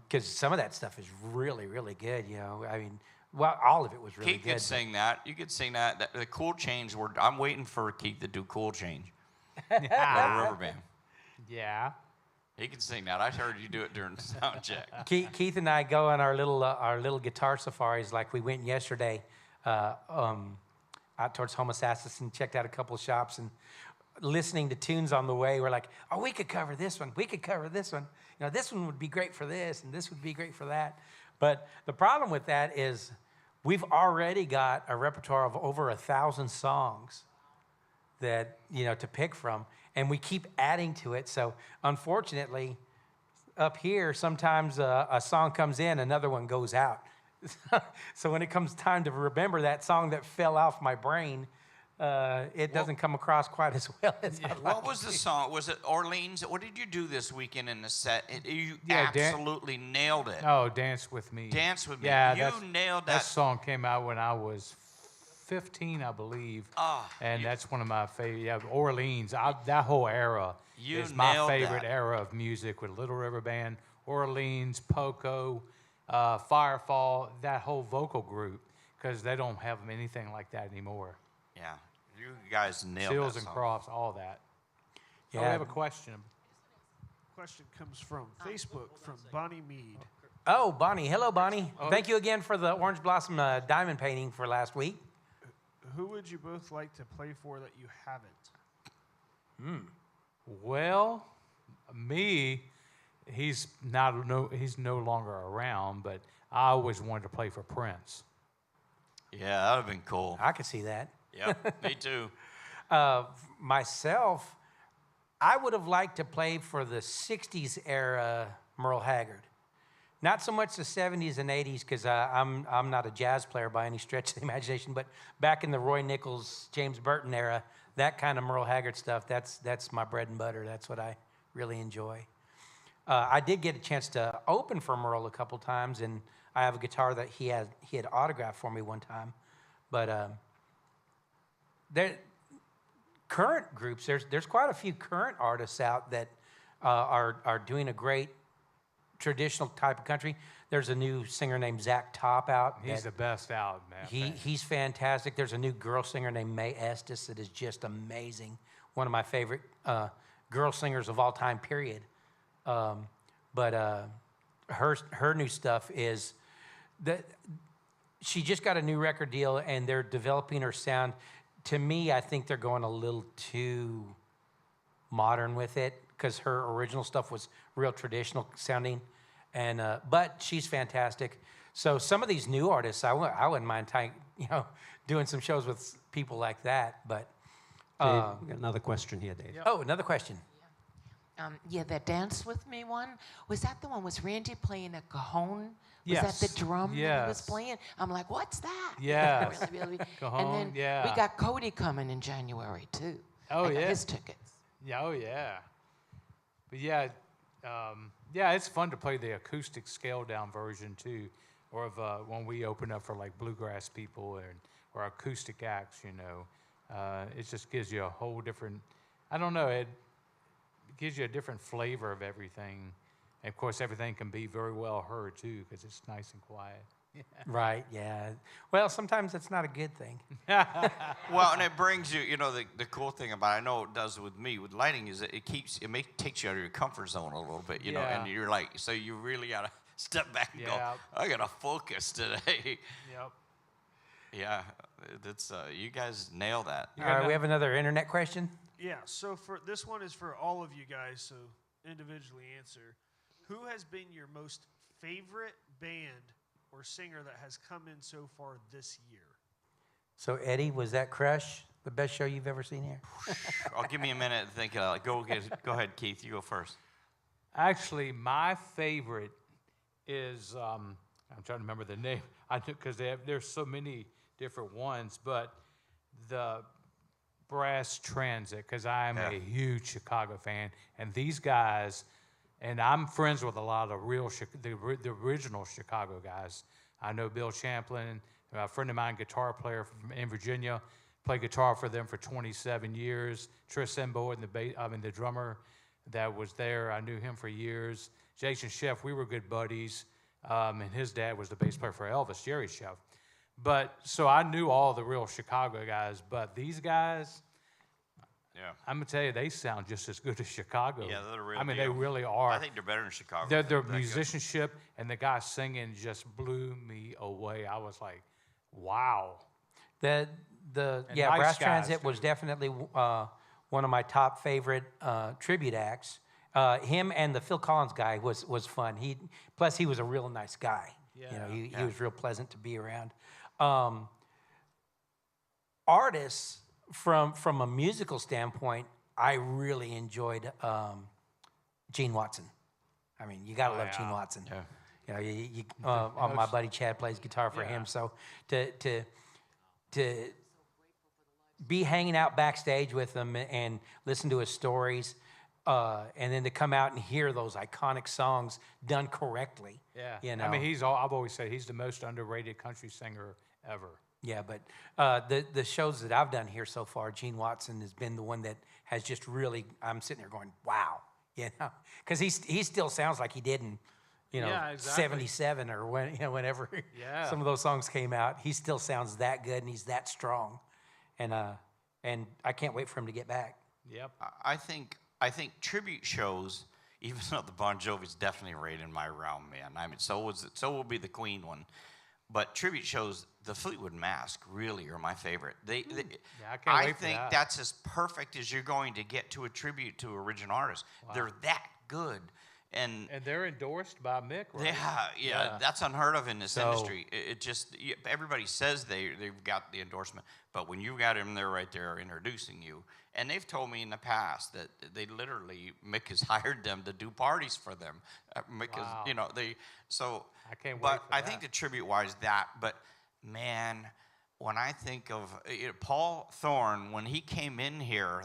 Speaker 1: because some of that stuff is really, really good. You know, I mean, well, all of it was really
Speaker 3: Keith
Speaker 1: good.
Speaker 3: could sing that. You could sing that. The Cool Change. I'm waiting for Keith to do Cool Change. The River Band.
Speaker 2: Yeah.
Speaker 3: He can sing that. I heard you do it during the sound check.
Speaker 1: Keith and I go on our little guitar safaris, like we went yesterday out towards Homosassa and checked out a couple of shops, and listening to tunes on the way, we're like, oh, we could cover this one. We could cover this one. You know, this one would be great for this, and this would be great for that. But the problem with that is we've already got a repertoire of over 1,000 songs that, you know, to pick from, and we keep adding to it. So unfortunately, up here, sometimes a song comes in, another one goes out. So when it comes time to remember that song that fell off my brain, it doesn't come across quite as well as I'd like.
Speaker 3: What was the song? Was it Orleans? What did you do this weekend in the set? You
Speaker 2: Yeah,
Speaker 3: absolutely nailed it.
Speaker 2: Oh, Dance With Me.
Speaker 3: Dance with me.
Speaker 2: Yeah,
Speaker 3: You nailed
Speaker 2: that
Speaker 3: that.
Speaker 2: song came out when I was 15, I believe.
Speaker 3: Ah,
Speaker 2: and that's one of my favorite. Yeah, Orleans. That whole era
Speaker 3: You
Speaker 2: is my
Speaker 3: nailed
Speaker 2: favorite
Speaker 3: that.
Speaker 2: era of music with Little River Band, Orleans, Poco, Firefall, that whole vocal group, because they don't have anything like that anymore.
Speaker 3: Yeah, you guys nailed
Speaker 2: Seals
Speaker 3: that
Speaker 2: and
Speaker 3: song.
Speaker 2: Crofts, all that. Oh, we
Speaker 1: Yeah.
Speaker 2: have a question.
Speaker 4: Question comes from Facebook from Bonnie Mead.
Speaker 1: Oh, Bonnie. Hello, Bonnie. Thank you again for the Orange Blossom diamond painting for last week.
Speaker 4: Who would you both like to play for that you haven't?
Speaker 2: Well, me, he's no longer around, but I always wanted to play for Prince.
Speaker 3: Yeah, that would have been cool.
Speaker 1: I could see that.
Speaker 3: Yep, me too.
Speaker 1: Myself, I would have liked to play for the 60s era Merle Haggard. Not so much the 70s and 80s, because I'm not a jazz player by any stretch of the imagination, but back in the Roy Nichols, James Burton era, that kind of Merle Haggard stuff, that's my bread and butter. That's what I really enjoy. I did get a chance to open for Merle a couple times, and I have a guitar that he had autographed for me one time. But current groups, there's quite a few current artists out that are doing a great traditional type of country. There's a new singer named Zach Top out.
Speaker 2: He's the best out, man.
Speaker 1: He's fantastic. There's a new girl singer named Mae Estes that is just amazing. One of my favorite girl singers of all time, period. But her new stuff is that she just got a new record deal and they're developing her sound. To me, I think they're going a little too modern with it because her original stuff was real traditional sounding. And but she's fantastic. So some of these new artists, I wouldn't mind doing some shows with people like that. But
Speaker 5: Dave, we got another question here, Dave.
Speaker 1: oh, another question.
Speaker 6: Yeah, that Dance With Me one, was that the one? Was Randy playing a cajon? Was
Speaker 2: Yes.
Speaker 6: that the drum that he was
Speaker 2: Yes.
Speaker 6: playing? I'm like, what's that?
Speaker 2: Yes.
Speaker 6: And
Speaker 2: Cajon,
Speaker 6: then
Speaker 2: yeah.
Speaker 6: we got Cody coming in January, too.
Speaker 2: Oh,
Speaker 6: I got
Speaker 2: yeah.
Speaker 6: his tickets.
Speaker 2: Yeah, oh yeah. But yeah, it's fun to play the acoustic scaled down version too, or of when we open up for like bluegrass people or acoustic acts. It just gives you a whole different. I don't know. It gives you a different flavor of everything. And of course, everything can be very well heard too because it's nice and quiet.
Speaker 1: Right, yeah. Well, sometimes that's not a good thing.
Speaker 3: Well, and it brings you, the cool thing about it, I know it does with me, with lighting, is that it takes you out of your comfort zone a little bit,
Speaker 2: Yeah.
Speaker 3: and you're like, so you really got to step back and go,
Speaker 2: Yeah.
Speaker 3: I got to focus today.
Speaker 2: Yep.
Speaker 3: Yeah, that's, you guys nail that.
Speaker 1: All right, we have another internet question.
Speaker 4: Yeah, so for this one is for all of you guys, so individually answer. Who has been your most favorite band or singer that has come in so far this year?
Speaker 1: So, Eddie, was that Crush the best show you've ever seen here?
Speaker 3: I'll give me a minute to think. Go ahead, Keith. You go first.
Speaker 2: Actually, my favorite is I'm trying to remember the name. I because there's so many different ones, but the Brass Transit, because I'm a huge Chicago fan, and these guys, and I'm friends with a lot of the original Chicago guys. I know Bill Champlin, a friend of mine, guitar player in Virginia, played guitar for them for 27 years. Tris Embo, the drummer that was there, I knew him for years. Jason Sheff, we were good buddies, and his dad was the bass player for Elvis, Jerry Sheff. But so I knew all the real Chicago guys, but these guys, I'm gonna tell you, they sound just as good as Chicago.
Speaker 3: Yeah, they're the real
Speaker 2: I mean,
Speaker 3: deal.
Speaker 2: they really are.
Speaker 3: I think they're better than Chicago.
Speaker 2: Their
Speaker 3: They're that good.
Speaker 2: musicianship and the guy singing just blew me away. I was like, wow.
Speaker 1: Brass
Speaker 2: Nice guys,
Speaker 1: Transit was
Speaker 2: too.
Speaker 1: definitely one of my top favorite tribute acts. Him and the Phil Collins guy was fun. Plus he was a real nice guy. He was real pleasant to be around. Artists from a musical standpoint, I really enjoyed Gene Watson. I mean, you gotta love Gene Watson.
Speaker 3: Yeah.
Speaker 1: My buddy Chad plays guitar for him, so to be hanging out backstage with him and listen to his stories, and then to come out and hear those iconic songs done correctly.
Speaker 2: Yeah.
Speaker 1: You know?
Speaker 2: I mean, I've always said he's the most underrated country singer ever.
Speaker 1: Yeah, but the shows that I've done here so far, Gene Watson has been the one that has just really. I'm sitting there going, wow, you know, because he still sounds like he did in,
Speaker 2: Yeah, exactly.
Speaker 1: '77 or whenever
Speaker 2: Yeah.
Speaker 1: some of those songs came out. He still sounds that good and he's that strong, and I can't wait for him to get back.
Speaker 2: Yep.
Speaker 3: I think tribute shows, even though the Bon Jovi's definitely right in my realm, man. I mean, so will be the Queen one, but tribute shows, the Fleetwood Mac really are my favorite.
Speaker 2: I can't wait for
Speaker 3: think
Speaker 2: that.
Speaker 3: that's as perfect as you're going to get to a tribute to original artists. They're that good, and
Speaker 2: they're endorsed by Mick, right?
Speaker 3: yeah, that's unheard of in this
Speaker 1: So-
Speaker 3: industry. It just everybody says they've got the endorsement, but when you got him there right there introducing you, and they've told me in the past that they literally Mick has hired them to do parties for them. Mick
Speaker 2: Wow.
Speaker 3: is so.
Speaker 2: I can't wait
Speaker 3: But
Speaker 2: for
Speaker 3: I
Speaker 2: that.
Speaker 3: think the tribute wise that, but man. When I think of Paul Thorne, when he came in here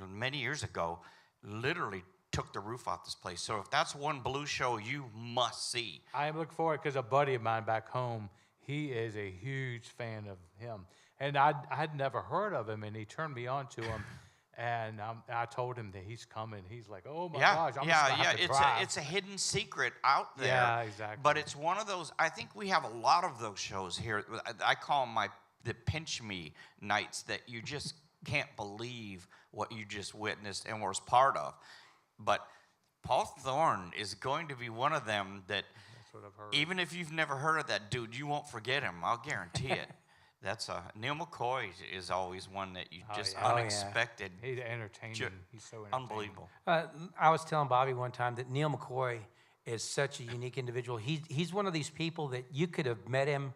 Speaker 3: many years ago, literally took the roof off this place. So if that's one blues show you must see.
Speaker 2: I am looking forward because a buddy of mine back home, he is a huge fan of him. And I had never heard of him, and he turned me on to him. And I told him that he's coming. He's like, oh my gosh, I'm just gonna have to drive.
Speaker 3: It's a hidden secret out there.
Speaker 2: Yeah, exactly.
Speaker 3: But it's one of those. I think we have a lot of those shows here. I call them the pinch me nights that you just can't believe what you just witnessed and was part of. But Paul Thorne is going to be one of them that,
Speaker 2: That's what I've heard.
Speaker 3: even if you've never heard of that dude, you won't forget him. I'll guarantee it. That's Neil McCoy is always one that you just
Speaker 2: yeah. Oh,
Speaker 1: yeah.
Speaker 3: unexpected.
Speaker 2: He's entertaining. He's so entertaining.
Speaker 3: Unbelievable.
Speaker 1: I was telling Bobby one time that Neil McCoy is such a unique individual. He's one of these people that you could have met him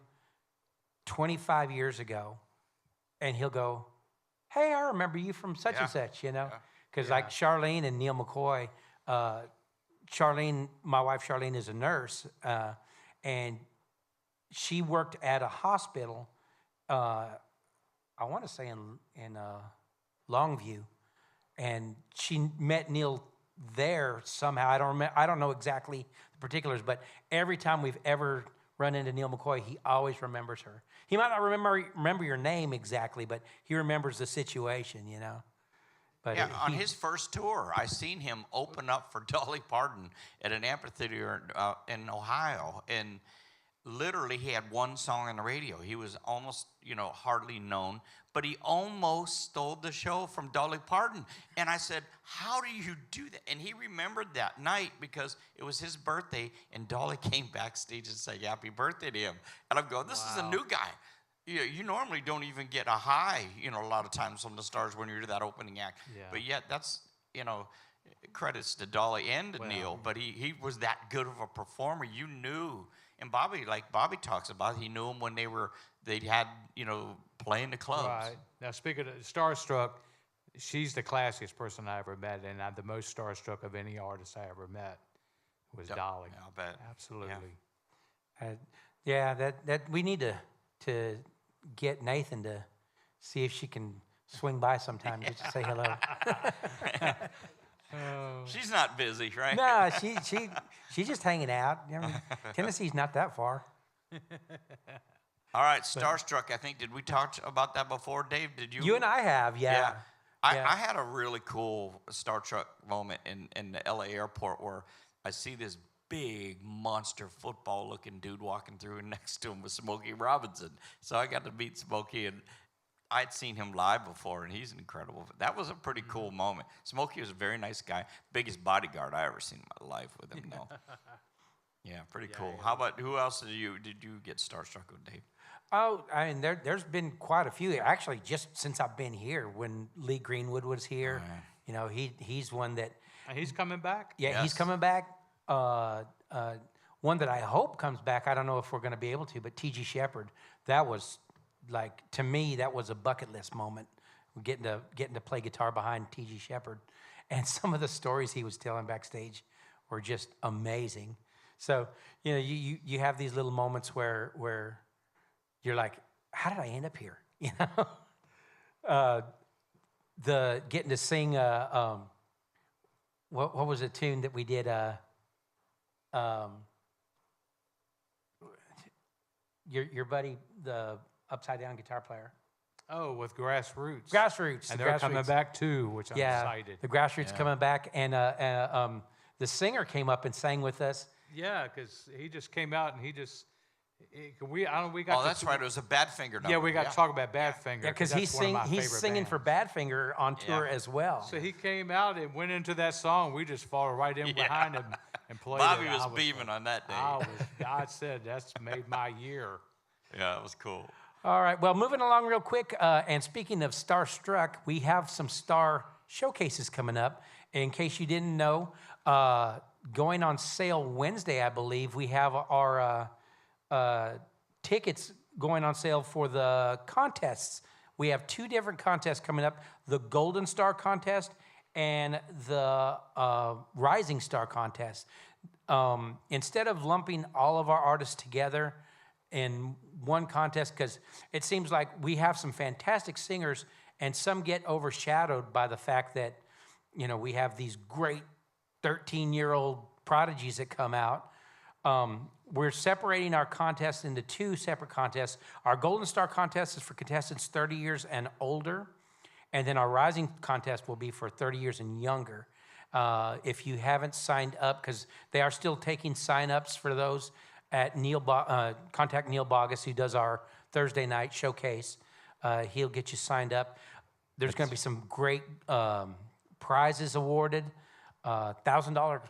Speaker 1: 25 years ago, and he'll go, hey, I remember you from such and such, you know? Because like Charlene and Neil McCoy, Charlene, my wife Charlene is a nurse, and she worked at a hospital, I want to say in Longview, and she met Neil there somehow. I don't know exactly the particulars, but every time we've ever run into Neil McCoy, he always remembers her. He might not remember your name exactly, but he remembers the situation, you know. But
Speaker 3: Yeah, on his first tour, I seen him open up for Dolly Parton at an amphitheater in Ohio, and literally he had one song on the radio. He was almost, hardly known, but he almost stole the show from Dolly Parton. And I said, how do you do that? And he remembered that night because it was his birthday, and Dolly came backstage and said, happy birthday to him. And I'm going, this is a new guy. You normally don't even get a high, a lot of times from the stars when you're that opening act.
Speaker 2: Yeah.
Speaker 3: But yet that's, credits to Dolly and to Neil. But he was that good of a performer. You knew. And Bobby, like Bobby talks about, he knew him when they'd had, playing the clubs.
Speaker 2: Right. Now, speaking of starstruck, she's the classiest person I ever met, and I'm the most starstruck of any artist I ever met was Dolly.
Speaker 3: Yeah, I'll bet.
Speaker 2: Absolutely.
Speaker 1: that we need to get Nathan to see if she can swing by sometime just to say hello.
Speaker 3: She's not busy, right?
Speaker 1: No, she's just hanging out. Tennessee's not that far.
Speaker 3: All right, Starstruck, I think, did we talk about that before, Dave? Did you?
Speaker 1: You and I have, yeah.
Speaker 3: I had a really cool Starstruck moment in the LA airport where I see this big monster football-looking dude walking through, and next to him was Smokey Robinson. So I got to meet Smokey, and I'd seen him live before, and he's incredible. That was a pretty cool moment. Smokey was a very nice guy, biggest bodyguard I ever seen in my life with him, though. Yeah, pretty cool. How about, who else did you get starstruck with, Dave?
Speaker 1: Oh, I mean, there's been quite a few. Actually, just since I've been here, when Lee Greenwood was here, he's one that.
Speaker 2: And he's coming back?
Speaker 1: Yeah, he's
Speaker 3: Yes.
Speaker 1: coming back. One that I hope comes back. I don't know if we're going to be able to, but T.G. Shepherd. That was to me, that was a bucket list moment. Getting to play guitar behind T.G. Shepherd, and some of the stories he was telling backstage were just amazing. So you have these little moments where you're like, how did I end up here? the getting to sing. What was the tune that we did? Your buddy, the upside down guitar player.
Speaker 2: Oh, with Grassroots.
Speaker 1: Grassroots.
Speaker 2: And
Speaker 1: the
Speaker 2: they're coming
Speaker 1: Grassroots.
Speaker 2: back too, which I'm
Speaker 1: Yeah,
Speaker 2: excited.
Speaker 1: the Grassroots coming back, and the singer came up and sang with us.
Speaker 2: Yeah, because he just came out and we got.
Speaker 3: Oh,
Speaker 2: to-
Speaker 3: that's right. It was a Badfinger number.
Speaker 2: Yeah, we got to talk about Badfinger.
Speaker 1: Yeah, because he's singing for Badfinger on tour as well.
Speaker 2: So he came out and went into that song. We just followed right in behind him and played
Speaker 3: Bobby
Speaker 2: it.
Speaker 3: was beaming on that day.
Speaker 2: I said, that's made my year.
Speaker 3: Yeah, it was cool.
Speaker 1: All right, well, moving along real quick, and speaking of Starstruck, we have some star showcases coming up. In case you didn't know, going on sale Wednesday, I believe, we have our tickets going on sale for the contests. We have 2 different contests coming up, the Golden Star Contest and the Rising Star Contest. Instead of lumping all of our artists together in one contest, because it seems like we have some fantastic singers and some get overshadowed by the fact that, we have these great 13-year-old prodigies that come out. We're separating our contests into 2 separate contests. Our Golden Star Contest is for contestants 30 years and older, and then our Rising Contest will be for 30 years and younger. If you haven't signed up, because they are still taking sign-ups for those, at contact Neil Bogus, who does our Thursday night showcase. He'll get you signed up. There's going to be some great prizes awarded, $1,000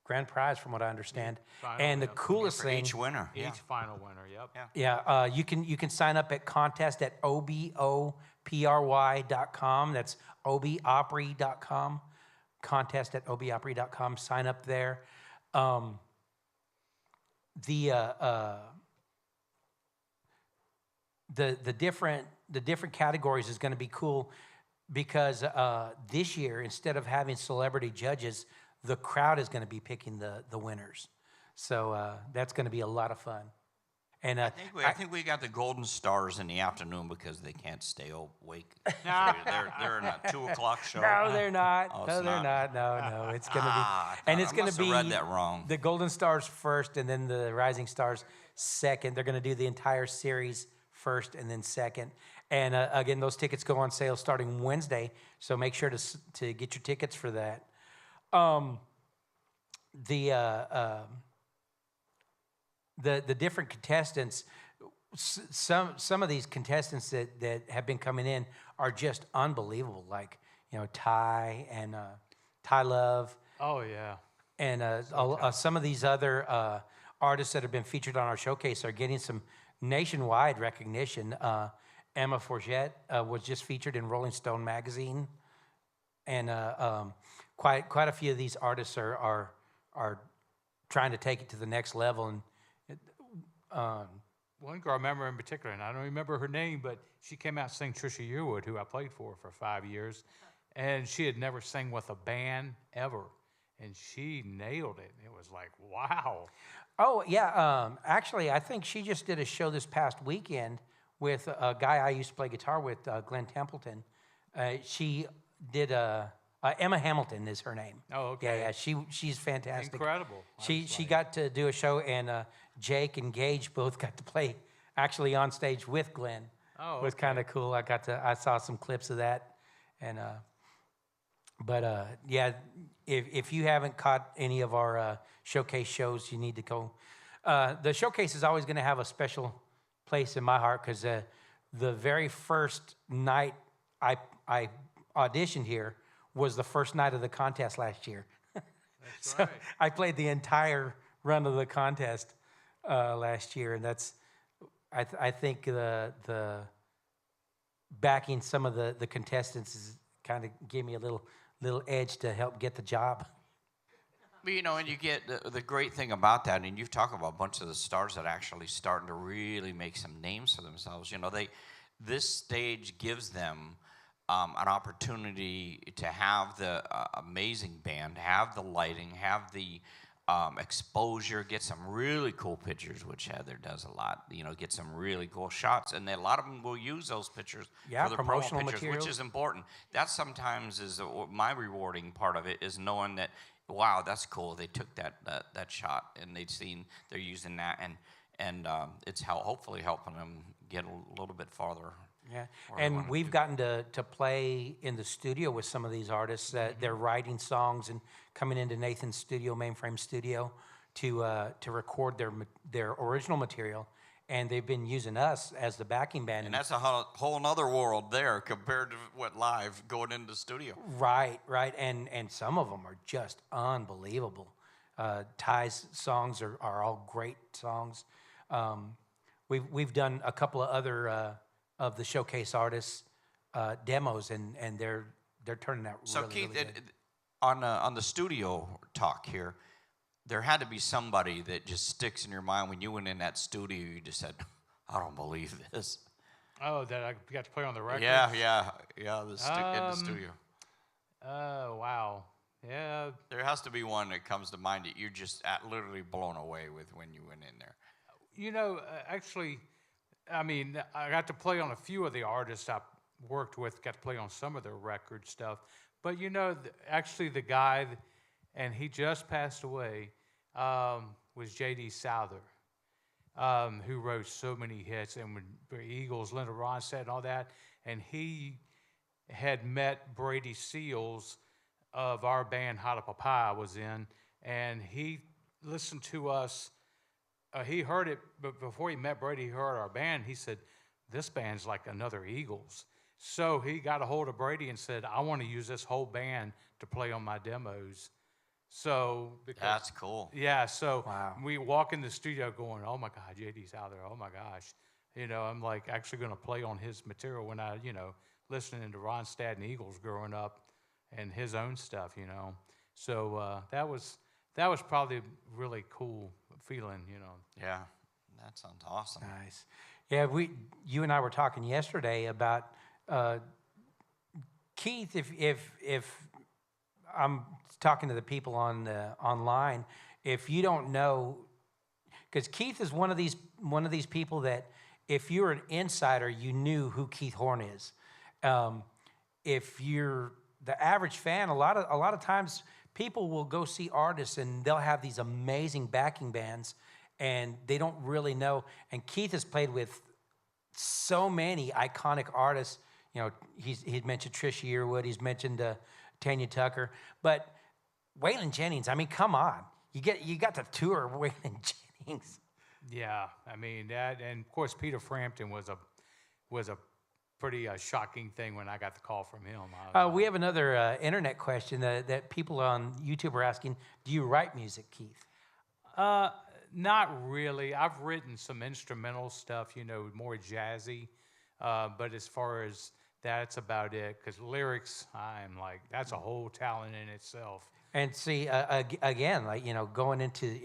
Speaker 1: grand prize from what I understand. And the coolest
Speaker 3: For
Speaker 1: thing,
Speaker 3: each winner.
Speaker 2: Each final winner, yep.
Speaker 1: yeah, you can sign up at contest@obopry.com. That's obopry.com. Contest@obopry.com. Sign up there. The different categories is going to be cool because this year, instead of having celebrity judges, the crowd is going to be picking the winners. So that's going to be a lot of fun. And
Speaker 3: I think we got the Golden Stars in the afternoon because they can't stay awake. they're in a 2:00 show.
Speaker 1: no, they're not.
Speaker 3: Oh,
Speaker 1: no,
Speaker 3: it's
Speaker 1: they're
Speaker 3: not?
Speaker 1: not. No, it's going to be, and it's
Speaker 3: I
Speaker 1: going
Speaker 3: must
Speaker 1: to
Speaker 3: have
Speaker 1: be
Speaker 3: read that wrong.
Speaker 1: the Golden Stars first, and then the Rising Stars second. They're going to do the entire series first and then second. And again, those tickets go on sale starting Wednesday, so make sure to get your tickets for that. The different contestants, some of these contestants that have been coming in are just unbelievable. Like Ty and Ty Love.
Speaker 2: Oh, yeah.
Speaker 1: And some of these other artists that have been featured on our showcase are getting some nationwide recognition. Emma Forget was just featured in Rolling Stone magazine, and quite a few of these artists are trying to take it to the next level. And
Speaker 2: one girl I remember in particular, and I don't remember her name, but she came out and sang Trisha Yearwood, who I played for 5 years, and she had never sang with a band ever, and she nailed it. It was like, wow.
Speaker 1: Oh, yeah. Actually, I think she just did a show this past weekend with a guy I used to play guitar with, Glenn Templeton. She did Emma Hamilton is her name.
Speaker 2: Oh, okay.
Speaker 1: Yeah. She's fantastic.
Speaker 2: Incredible.
Speaker 1: She got to do a show, and Jake and Gage both got to play actually on stage with Glenn.
Speaker 2: Oh,
Speaker 1: It was kind of cool. I saw some clips of that, and yeah, if you haven't caught any of our showcase shows, you need to go. The showcase is always going to have a special place in my heart because the very first night I auditioned here was the first night of the contest last year.
Speaker 2: That's
Speaker 1: So
Speaker 2: right.
Speaker 1: I played the entire run of the contest last year, and that's I think the backing some of the contestants kind of gave me a little edge to help get the job.
Speaker 3: But, and you get the great thing about that, and you've talked about a bunch of the stars that are actually starting to really make some names for themselves. This stage gives them an opportunity to have the amazing band, have the lighting, have the exposure, get some really cool pictures, which Heather does a lot. You know, get some really cool shots, and then a lot of them will use those pictures
Speaker 1: Yeah,
Speaker 3: for the
Speaker 1: promotional
Speaker 3: promo pictures,
Speaker 1: materials.
Speaker 3: which is important. That sometimes is my rewarding part of it, is knowing that, wow, that's cool. They took that shot, and they're using that, and it's hopefully helping them get a little bit farther.
Speaker 1: Yeah,
Speaker 3: Or they
Speaker 1: and
Speaker 3: wanna
Speaker 1: we've gotten to play in the studio with some of these artists that they're writing songs and coming into Nathan's studio, Mainframe Studio, to record their original material, and they've been using us as the backing band.
Speaker 3: And that's a whole nother world there compared to what live going into the studio.
Speaker 1: Right, and some of them are just unbelievable. Ty's songs are all great songs. We've done a couple of other of the showcase artists demos, and they're turning out
Speaker 3: So
Speaker 1: really,
Speaker 3: Keith,
Speaker 1: really good.
Speaker 3: on the studio talk here, there had to be somebody that just sticks in your mind when you went in that studio. You just said, "I don't believe this."
Speaker 2: Oh, that I got to play on the record?
Speaker 3: Yeah. In the studio.
Speaker 2: Oh, wow. Yeah.
Speaker 3: There has to be one that comes to mind that you're just literally blown away with when you went in there.
Speaker 2: You know, actually, I mean, I got to play on a few of the artists I worked with, got to play on some of their record stuff. But, you know, actually the guy, and he just passed away, was J.D. Souther, who wrote so many hits, and with the Eagles, Linda Ronstadt and all that. And he had met Brady Seals of our band, Hada was in, and he listened to us. He heard it, but before he met Brady, he heard our band. He said, "This band's like another Eagles." So he got a hold of Brady and said, "I want to use this whole band to play on my demos." So
Speaker 3: That's cool.
Speaker 2: yeah, so
Speaker 1: Wow.
Speaker 2: we walk in the studio going, "Oh my God, JD's out there! Oh my gosh!" You know, I'm like actually going to play on his material when I, listening to Ronstadt and Eagles growing up, and his own stuff. So that was probably a really cool feeling.
Speaker 3: Yeah, that sounds awesome.
Speaker 1: Nice. Yeah, you and I were talking yesterday about Keith. If I'm talking to the people on online, if you don't know, because Keith is one of these people that if you're an insider, you knew who Keith Horn is. If you're the average fan, a lot of times people will go see artists and they'll have these amazing backing bands, and they don't really know. And Keith has played with so many iconic artists. He's mentioned Trisha Yearwood. He's mentioned Tanya Tucker. But Waylon Jennings, I mean, come on. You got to tour Waylon Jennings.
Speaker 2: Yeah, I mean that, and of course Peter Frampton was a pretty shocking thing when I got the call from him.
Speaker 1: We have another internet question that people on YouTube are asking. Do you write music, Keith?
Speaker 2: Not really. I've written some instrumental stuff, more jazzy. But as far as that's about it. Because lyrics, I'm like, that's a whole talent in itself.
Speaker 1: And see, again, like going into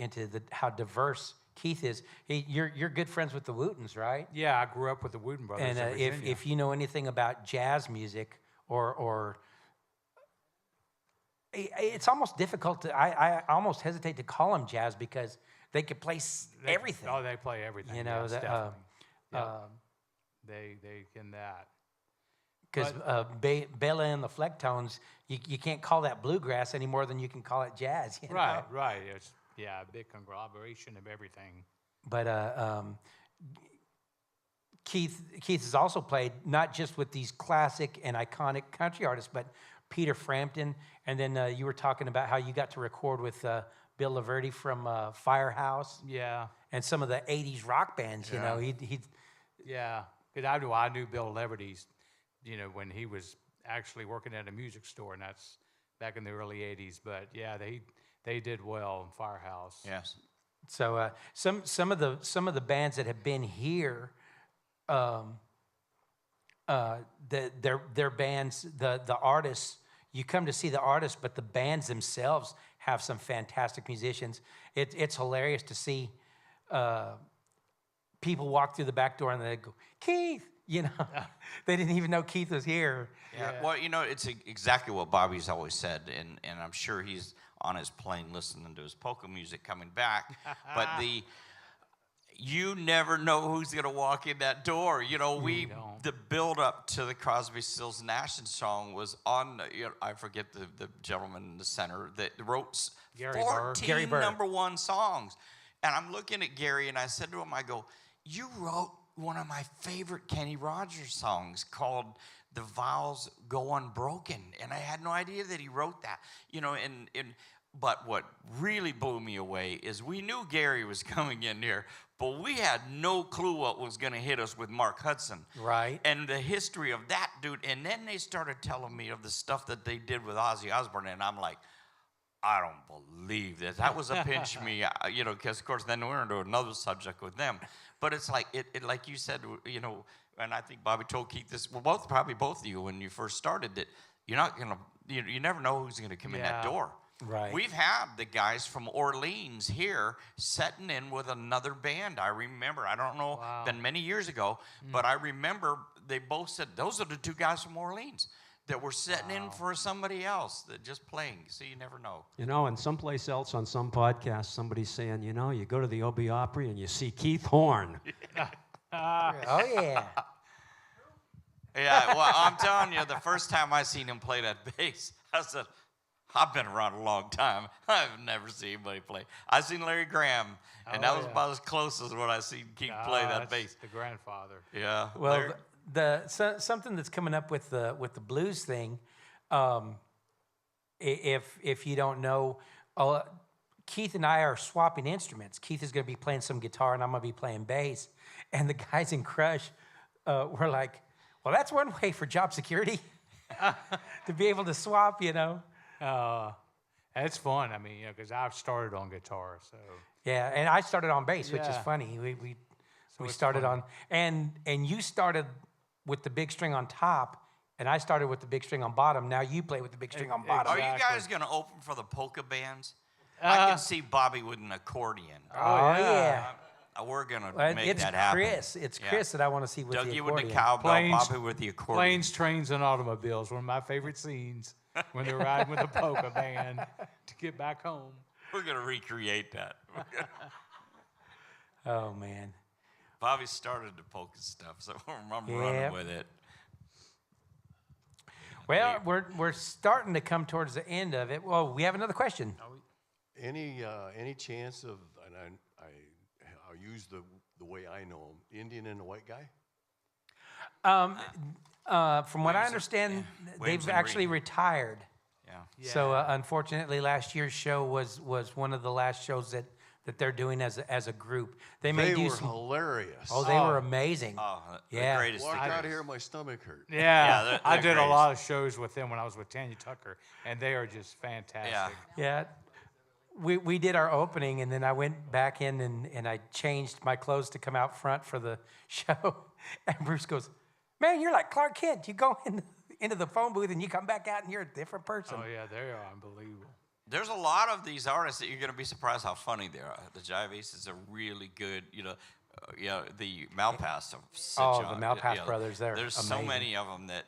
Speaker 1: how diverse Keith is. You're good friends with the Wootens, right?
Speaker 2: Yeah, I grew up with the Wooten brothers.
Speaker 1: And
Speaker 2: in Virginia.
Speaker 1: if you know anything about jazz music or it's almost difficult to. I almost hesitate to call them jazz because they could play everything.
Speaker 2: Oh, they play everything. Yes, definitely. They can that.
Speaker 1: Because Bella and the Flecktones, you can't call that bluegrass any more than you can call it jazz.
Speaker 2: Right. It's a big conglomeration of everything.
Speaker 1: But Keith has also played not just with these classic and iconic country artists, but Peter Frampton, and then you were talking about how you got to record with Bill Laverty from Firehouse.
Speaker 2: Yeah.
Speaker 1: And some of the '80s rock bands.
Speaker 3: Yeah.
Speaker 2: Yeah, because I knew Bill Laverty, when he was actually working at a music store, and that's back in the early '80s. But yeah, they did well in Firehouse.
Speaker 3: Yes.
Speaker 1: So some of the bands that have been here, their bands, the artists, you come to see the artists, but the bands themselves have some fantastic musicians. It's hilarious to see people walk through the back door and they go, Keith, they didn't even know Keith was here.
Speaker 3: Yeah. Well, it's exactly what Bobby's always said, and I'm sure he's on his plane listening to his polka music coming back. But you never know who's going to walk in that door. You know, the build up to the Crosby, Stills, Nash song was on, I forget the gentleman in the center that wrote
Speaker 2: Gary
Speaker 3: 14
Speaker 1: Burr.
Speaker 3: number one songs. And I'm looking at Gary and I said to him, I go, you wrote one of my favorite Kenny Rogers songs called The Vows Go Unbroken. And I had no idea that he wrote that. You know, but what really blew me away is we knew Gary was coming in here, but we had no clue what was going to hit us with Mark Hudson.
Speaker 1: Right.
Speaker 3: And the history of that dude. And then they started telling me of the stuff that they did with Ozzy Osbourne. And I'm like, I don't believe this. That was a pinch me, you know, because, of course, then we're into another subject with them. But it's like, it like you said, you know, and I think Bobby told Keith this, well, probably both of you when you first started, that you're not going to, you never know who's going to come in that door.
Speaker 1: Right.
Speaker 3: We've had the guys from Orleans here setting in with another band. I remember, I don't know, been many years ago, but I remember they both said, those are the two guys from Orleans that were setting in for somebody else that just playing. So you never know.
Speaker 5: You know, and someplace else on some podcast, somebody's saying, you know, you go to the OB Opry and you see Keith Horn.
Speaker 1: Oh, yeah.
Speaker 3: Yeah, well, I'm telling you, the first time I seen him play that bass, I said, I've been around a long time. I've never seen anybody play. I seen Larry Graham, and that was about as close as what I seen Keith play that bass.
Speaker 2: The grandfather.
Speaker 3: Yeah.
Speaker 1: Well, something that's coming up with the blues thing, if you don't know, Keith and I are swapping instruments. Keith is going to be playing some guitar, and I'm going to be playing bass. And the guys in Crush were like, well, that's one way for job security, to be able to swap, you know.
Speaker 2: It's fun. I mean, you know, because I've started on guitar, so.
Speaker 1: Yeah, and I started on bass, which is
Speaker 2: Yeah.
Speaker 1: funny. We started on, and you started with the big string on top, and I started with the big string on bottom. Now you play with the big string on bottom.
Speaker 3: Are you guys going to open for the polka bands? I can see Bobby with an accordion.
Speaker 1: Oh, yeah.
Speaker 3: We're going to
Speaker 1: Well,
Speaker 3: make
Speaker 1: it's
Speaker 3: that happen.
Speaker 1: Chris. It's
Speaker 3: Yeah.
Speaker 1: Chris that I want to see with the
Speaker 3: Dougie
Speaker 1: accordion.
Speaker 3: with the cowbell,
Speaker 2: Planes-
Speaker 3: Bobby with the accordion.
Speaker 2: Planes, trains, and automobiles. One of my favorite scenes when they're riding with the polka band to get back home.
Speaker 3: We're going to recreate that.
Speaker 1: Oh, man.
Speaker 3: Bobby started the polka stuff, so I'm
Speaker 1: Yeah.
Speaker 3: running with it.
Speaker 1: Well, we're starting to come towards the end of it. Well, we have another question.
Speaker 8: Any chance of, and I'll use the way I know him, Indian and the white guy?
Speaker 1: From what I understand,
Speaker 3: Williams
Speaker 1: they've
Speaker 3: and
Speaker 1: actually
Speaker 3: Reed.
Speaker 1: retired.
Speaker 3: Yeah.
Speaker 1: So unfortunately, last year's show was one of the last shows that they're doing as a group. They may
Speaker 8: They
Speaker 1: do
Speaker 8: were
Speaker 1: some.
Speaker 8: hilarious.
Speaker 1: Oh, they were amazing.
Speaker 3: Oh,
Speaker 1: Yeah.
Speaker 3: the greatest.
Speaker 8: Walked
Speaker 3: thing.
Speaker 8: out of here, my stomach hurt.
Speaker 2: Yeah,
Speaker 3: they're
Speaker 2: I did a
Speaker 3: great.
Speaker 2: lot of shows with them when I was with Tanya Tucker, and they are just fantastic.
Speaker 1: Yeah. We did our opening, and then I went back in and I changed my clothes to come out front for the show. And Bruce goes, "Man, you're like Clark Kent. You go into the phone booth and you come back out and you're a different person."
Speaker 2: Oh yeah, they are unbelievable.
Speaker 3: There's a lot of these artists that you're going to be surprised how funny they are. The Jive Aces are really good. You know, the Malpass.
Speaker 1: Oh, the Malpass brothers, they're
Speaker 3: There's so
Speaker 1: amazing.
Speaker 3: many of them that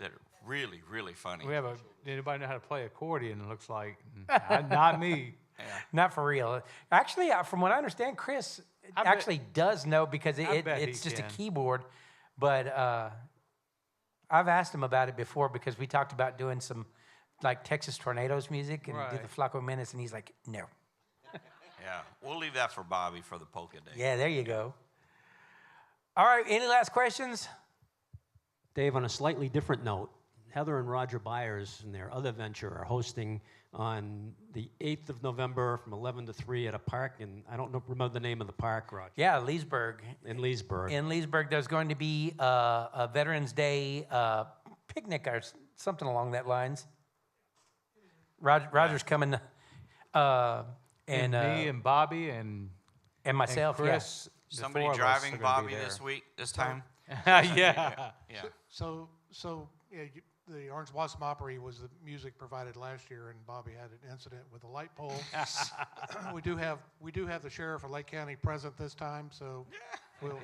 Speaker 3: are really, really funny.
Speaker 2: We have anybody know how to play accordion? It looks like not me.
Speaker 1: Not for real. Actually, from what I understand, Chris
Speaker 2: I bet-
Speaker 1: actually does know because
Speaker 2: I bet he
Speaker 1: it's just a
Speaker 2: can.
Speaker 1: keyboard. But I've asked him about it before because we talked about doing some like Texas Tornadoes music and do
Speaker 2: Right.
Speaker 1: the Flaco Menace, and he's like, no.
Speaker 3: Yeah, we'll leave that for Bobby for the polka day.
Speaker 1: Yeah, there you go. All right, any last questions?
Speaker 5: Dave, on a slightly different note, Heather and Roger Byers and their other venture are hosting on the 8th of November from 11 to 3 at a park, and I don't remember the name of the park, Roger.
Speaker 1: Yeah, Leesburg.
Speaker 5: In Leesburg.
Speaker 1: In Leesburg, there's going to be a Veterans Day picnic or something along that lines. Roger's coming, and
Speaker 2: me and Bobby and
Speaker 1: myself,
Speaker 2: and Chris. the
Speaker 3: Somebody
Speaker 2: four of us
Speaker 3: driving
Speaker 2: are gonna be
Speaker 3: Bobby this
Speaker 2: there.
Speaker 3: week, this time?
Speaker 2: Yeah.
Speaker 3: Yeah.
Speaker 7: So yeah, the Orange Blossom Opry was the music provided last year, and Bobby had an incident with a light pole. we do have the sheriff of Lake County present this time, so we'll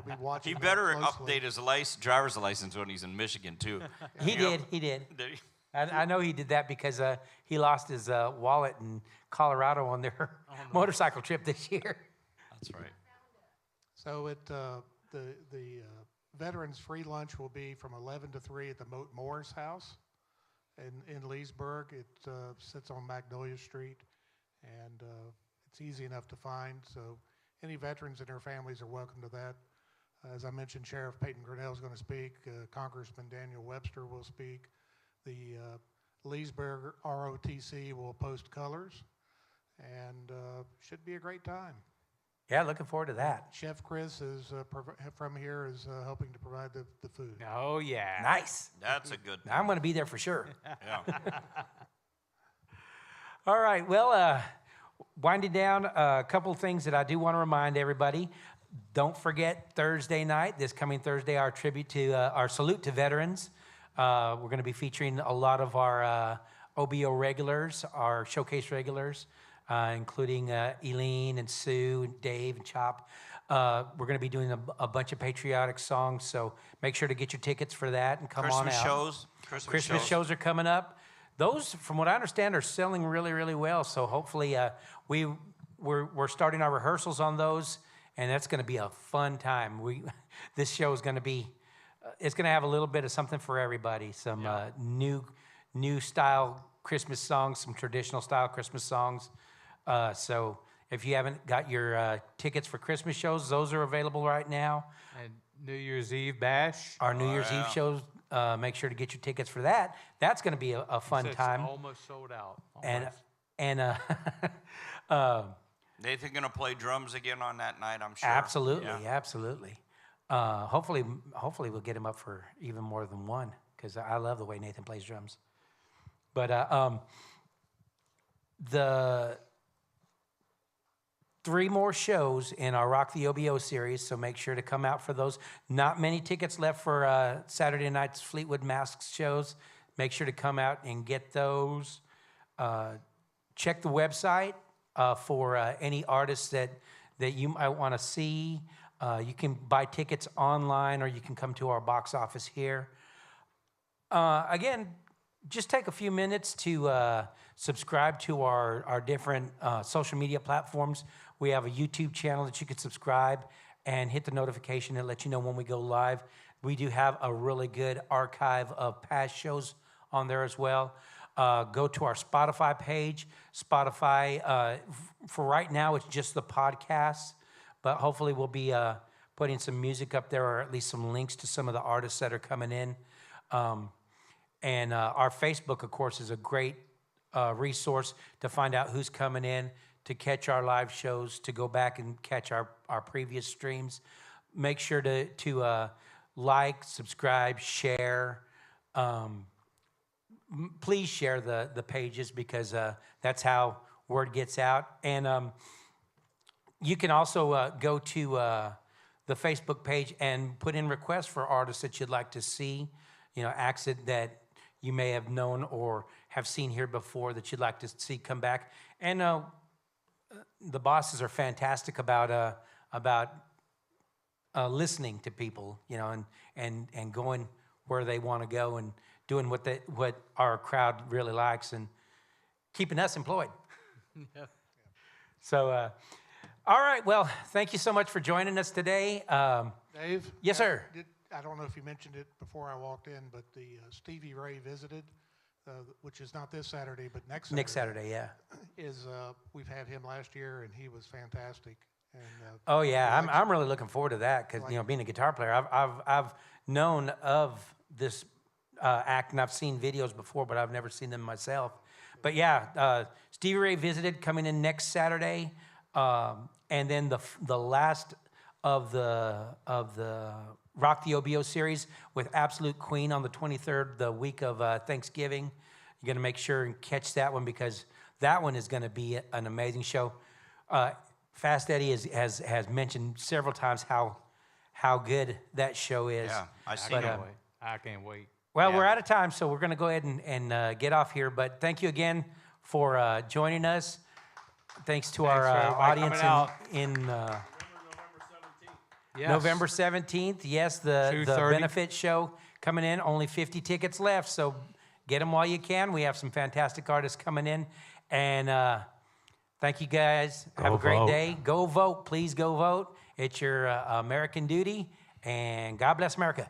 Speaker 7: be watching.
Speaker 3: He
Speaker 7: that
Speaker 3: better
Speaker 7: closely.
Speaker 3: update his driver's license when he's in Michigan, too.
Speaker 1: he
Speaker 3: You know,
Speaker 1: did.
Speaker 3: Did he?
Speaker 1: I know he did that because he lost his wallet in Colorado on their motorcycle trip this year.
Speaker 3: That's right.
Speaker 7: So the Veterans Free Lunch will be from 11 to 3 at the Morris House in Leesburg. It sits on Magnolia Street, and it's easy enough to find. So any veterans and their families are welcome to that. As I mentioned, Sheriff Peyton Grinnell is going to speak. Congressman Daniel Webster will speak. The Leesburg ROTC will post colors, and should be a great time.
Speaker 1: Yeah, looking forward to that.
Speaker 7: Chef Chris is from here is helping to provide the food.
Speaker 2: Oh, yeah.
Speaker 1: Nice.
Speaker 3: That's a good.
Speaker 1: I'm going to be there for sure.
Speaker 3: Yeah.
Speaker 1: All right. Well, winding down, a couple of things that I do want to remind everybody. Don't forget Thursday night, this coming Thursday, our tribute to our salute to veterans. We're going to be featuring a lot of our OBO regulars, our showcase regulars, including Eileen and Sue and Dave and Chop. We're going to be doing a bunch of patriotic songs, so make sure to get your tickets for that and come on out.
Speaker 3: Christmas shows.
Speaker 1: Christmas shows are coming up. Those, from what I understand, are selling really, really well. So hopefully, we're starting our rehearsals on those, and that's going to be a fun time. This show is going to be, it's going to have a little bit of something for everybody. Some new style Christmas songs, some traditional style Christmas songs. So if you haven't got your tickets for Christmas shows, those are available right now.
Speaker 2: And New Year's Eve bash.
Speaker 1: Our New Year's Eve shows, make sure to get your tickets for that. That's going to be a fun
Speaker 2: It's
Speaker 1: time.
Speaker 2: almost sold out.
Speaker 1: And
Speaker 3: Nathan gonna play drums again on that night, I'm sure.
Speaker 1: absolutely,
Speaker 3: Yeah.
Speaker 1: absolutely. Hopefully we'll get him up for even more than one because I love the way Nathan plays drums. But the 3 more shows in our Rock the OBO series, so make sure to come out for those. Not many tickets left for Saturday night's Fleetwood Masks shows. Make sure to come out and get those. Check the website for any artists that you might want to see. You can buy tickets online, or you can come to our box office here. Again, just take a few minutes to subscribe to our different social media platforms. We have a YouTube channel that you can subscribe and hit the notification that lets you know when we go live. We do have a really good archive of past shows on there as well. Go to our Spotify page. Spotify, for right now, it's just the podcast, but hopefully we'll be putting some music up there, or at least some links to some of the artists that are coming in. And our Facebook, of course, is a great resource to find out who's coming in, to catch our live shows, to go back and catch our previous streams. Make sure to like, subscribe, share. Please share the pages, because that's how word gets out. And you can also go to the Facebook page and put in requests for artists that you'd like to see, acts that you may have known or have seen here before that you'd like to see come back. And the bosses are fantastic about listening to people, and going where they want to go and doing what our crowd really likes and keeping us employed.
Speaker 2: Yeah.
Speaker 1: So, all right. Well, thank you so much for joining us today.
Speaker 7: Dave?
Speaker 1: Yes, sir.
Speaker 7: I don't know if you mentioned it before I walked in, but the Stevie Ray Visited, which is not this Saturday, but next
Speaker 1: Saturday, yeah.
Speaker 7: We've had him last year, and he was fantastic. And,
Speaker 1: Oh yeah, I'm really looking forward to that, because being a guitar player, I've known of this act, and I've seen videos before, but I've never seen them myself. But yeah, Stevie Ray Visited coming in next Saturday, and then the last of the Rock the OBO series with Absolute Queen on the 23rd, the week of Thanksgiving. You're going to make sure and catch that one, because that one is going to be an amazing show. Fast Eddie has mentioned several times how good that show is.
Speaker 3: Yeah, I see.
Speaker 2: I can't wait.
Speaker 1: Well, we're out of time, so we're going to go ahead and get off here. But thank you again for joining us. Thanks to our
Speaker 2: for
Speaker 1: audience
Speaker 2: coming out.
Speaker 1: in
Speaker 2: Yes.
Speaker 1: November 17th. Yes, the
Speaker 2: 2:30.
Speaker 1: benefit show coming in. Only 50 tickets left, so Get them while you can. We have some fantastic artists coming in. And thank you guys. Have a great
Speaker 5: vote.
Speaker 1: day. Go vote. Please go vote. It's your American duty. And God bless America.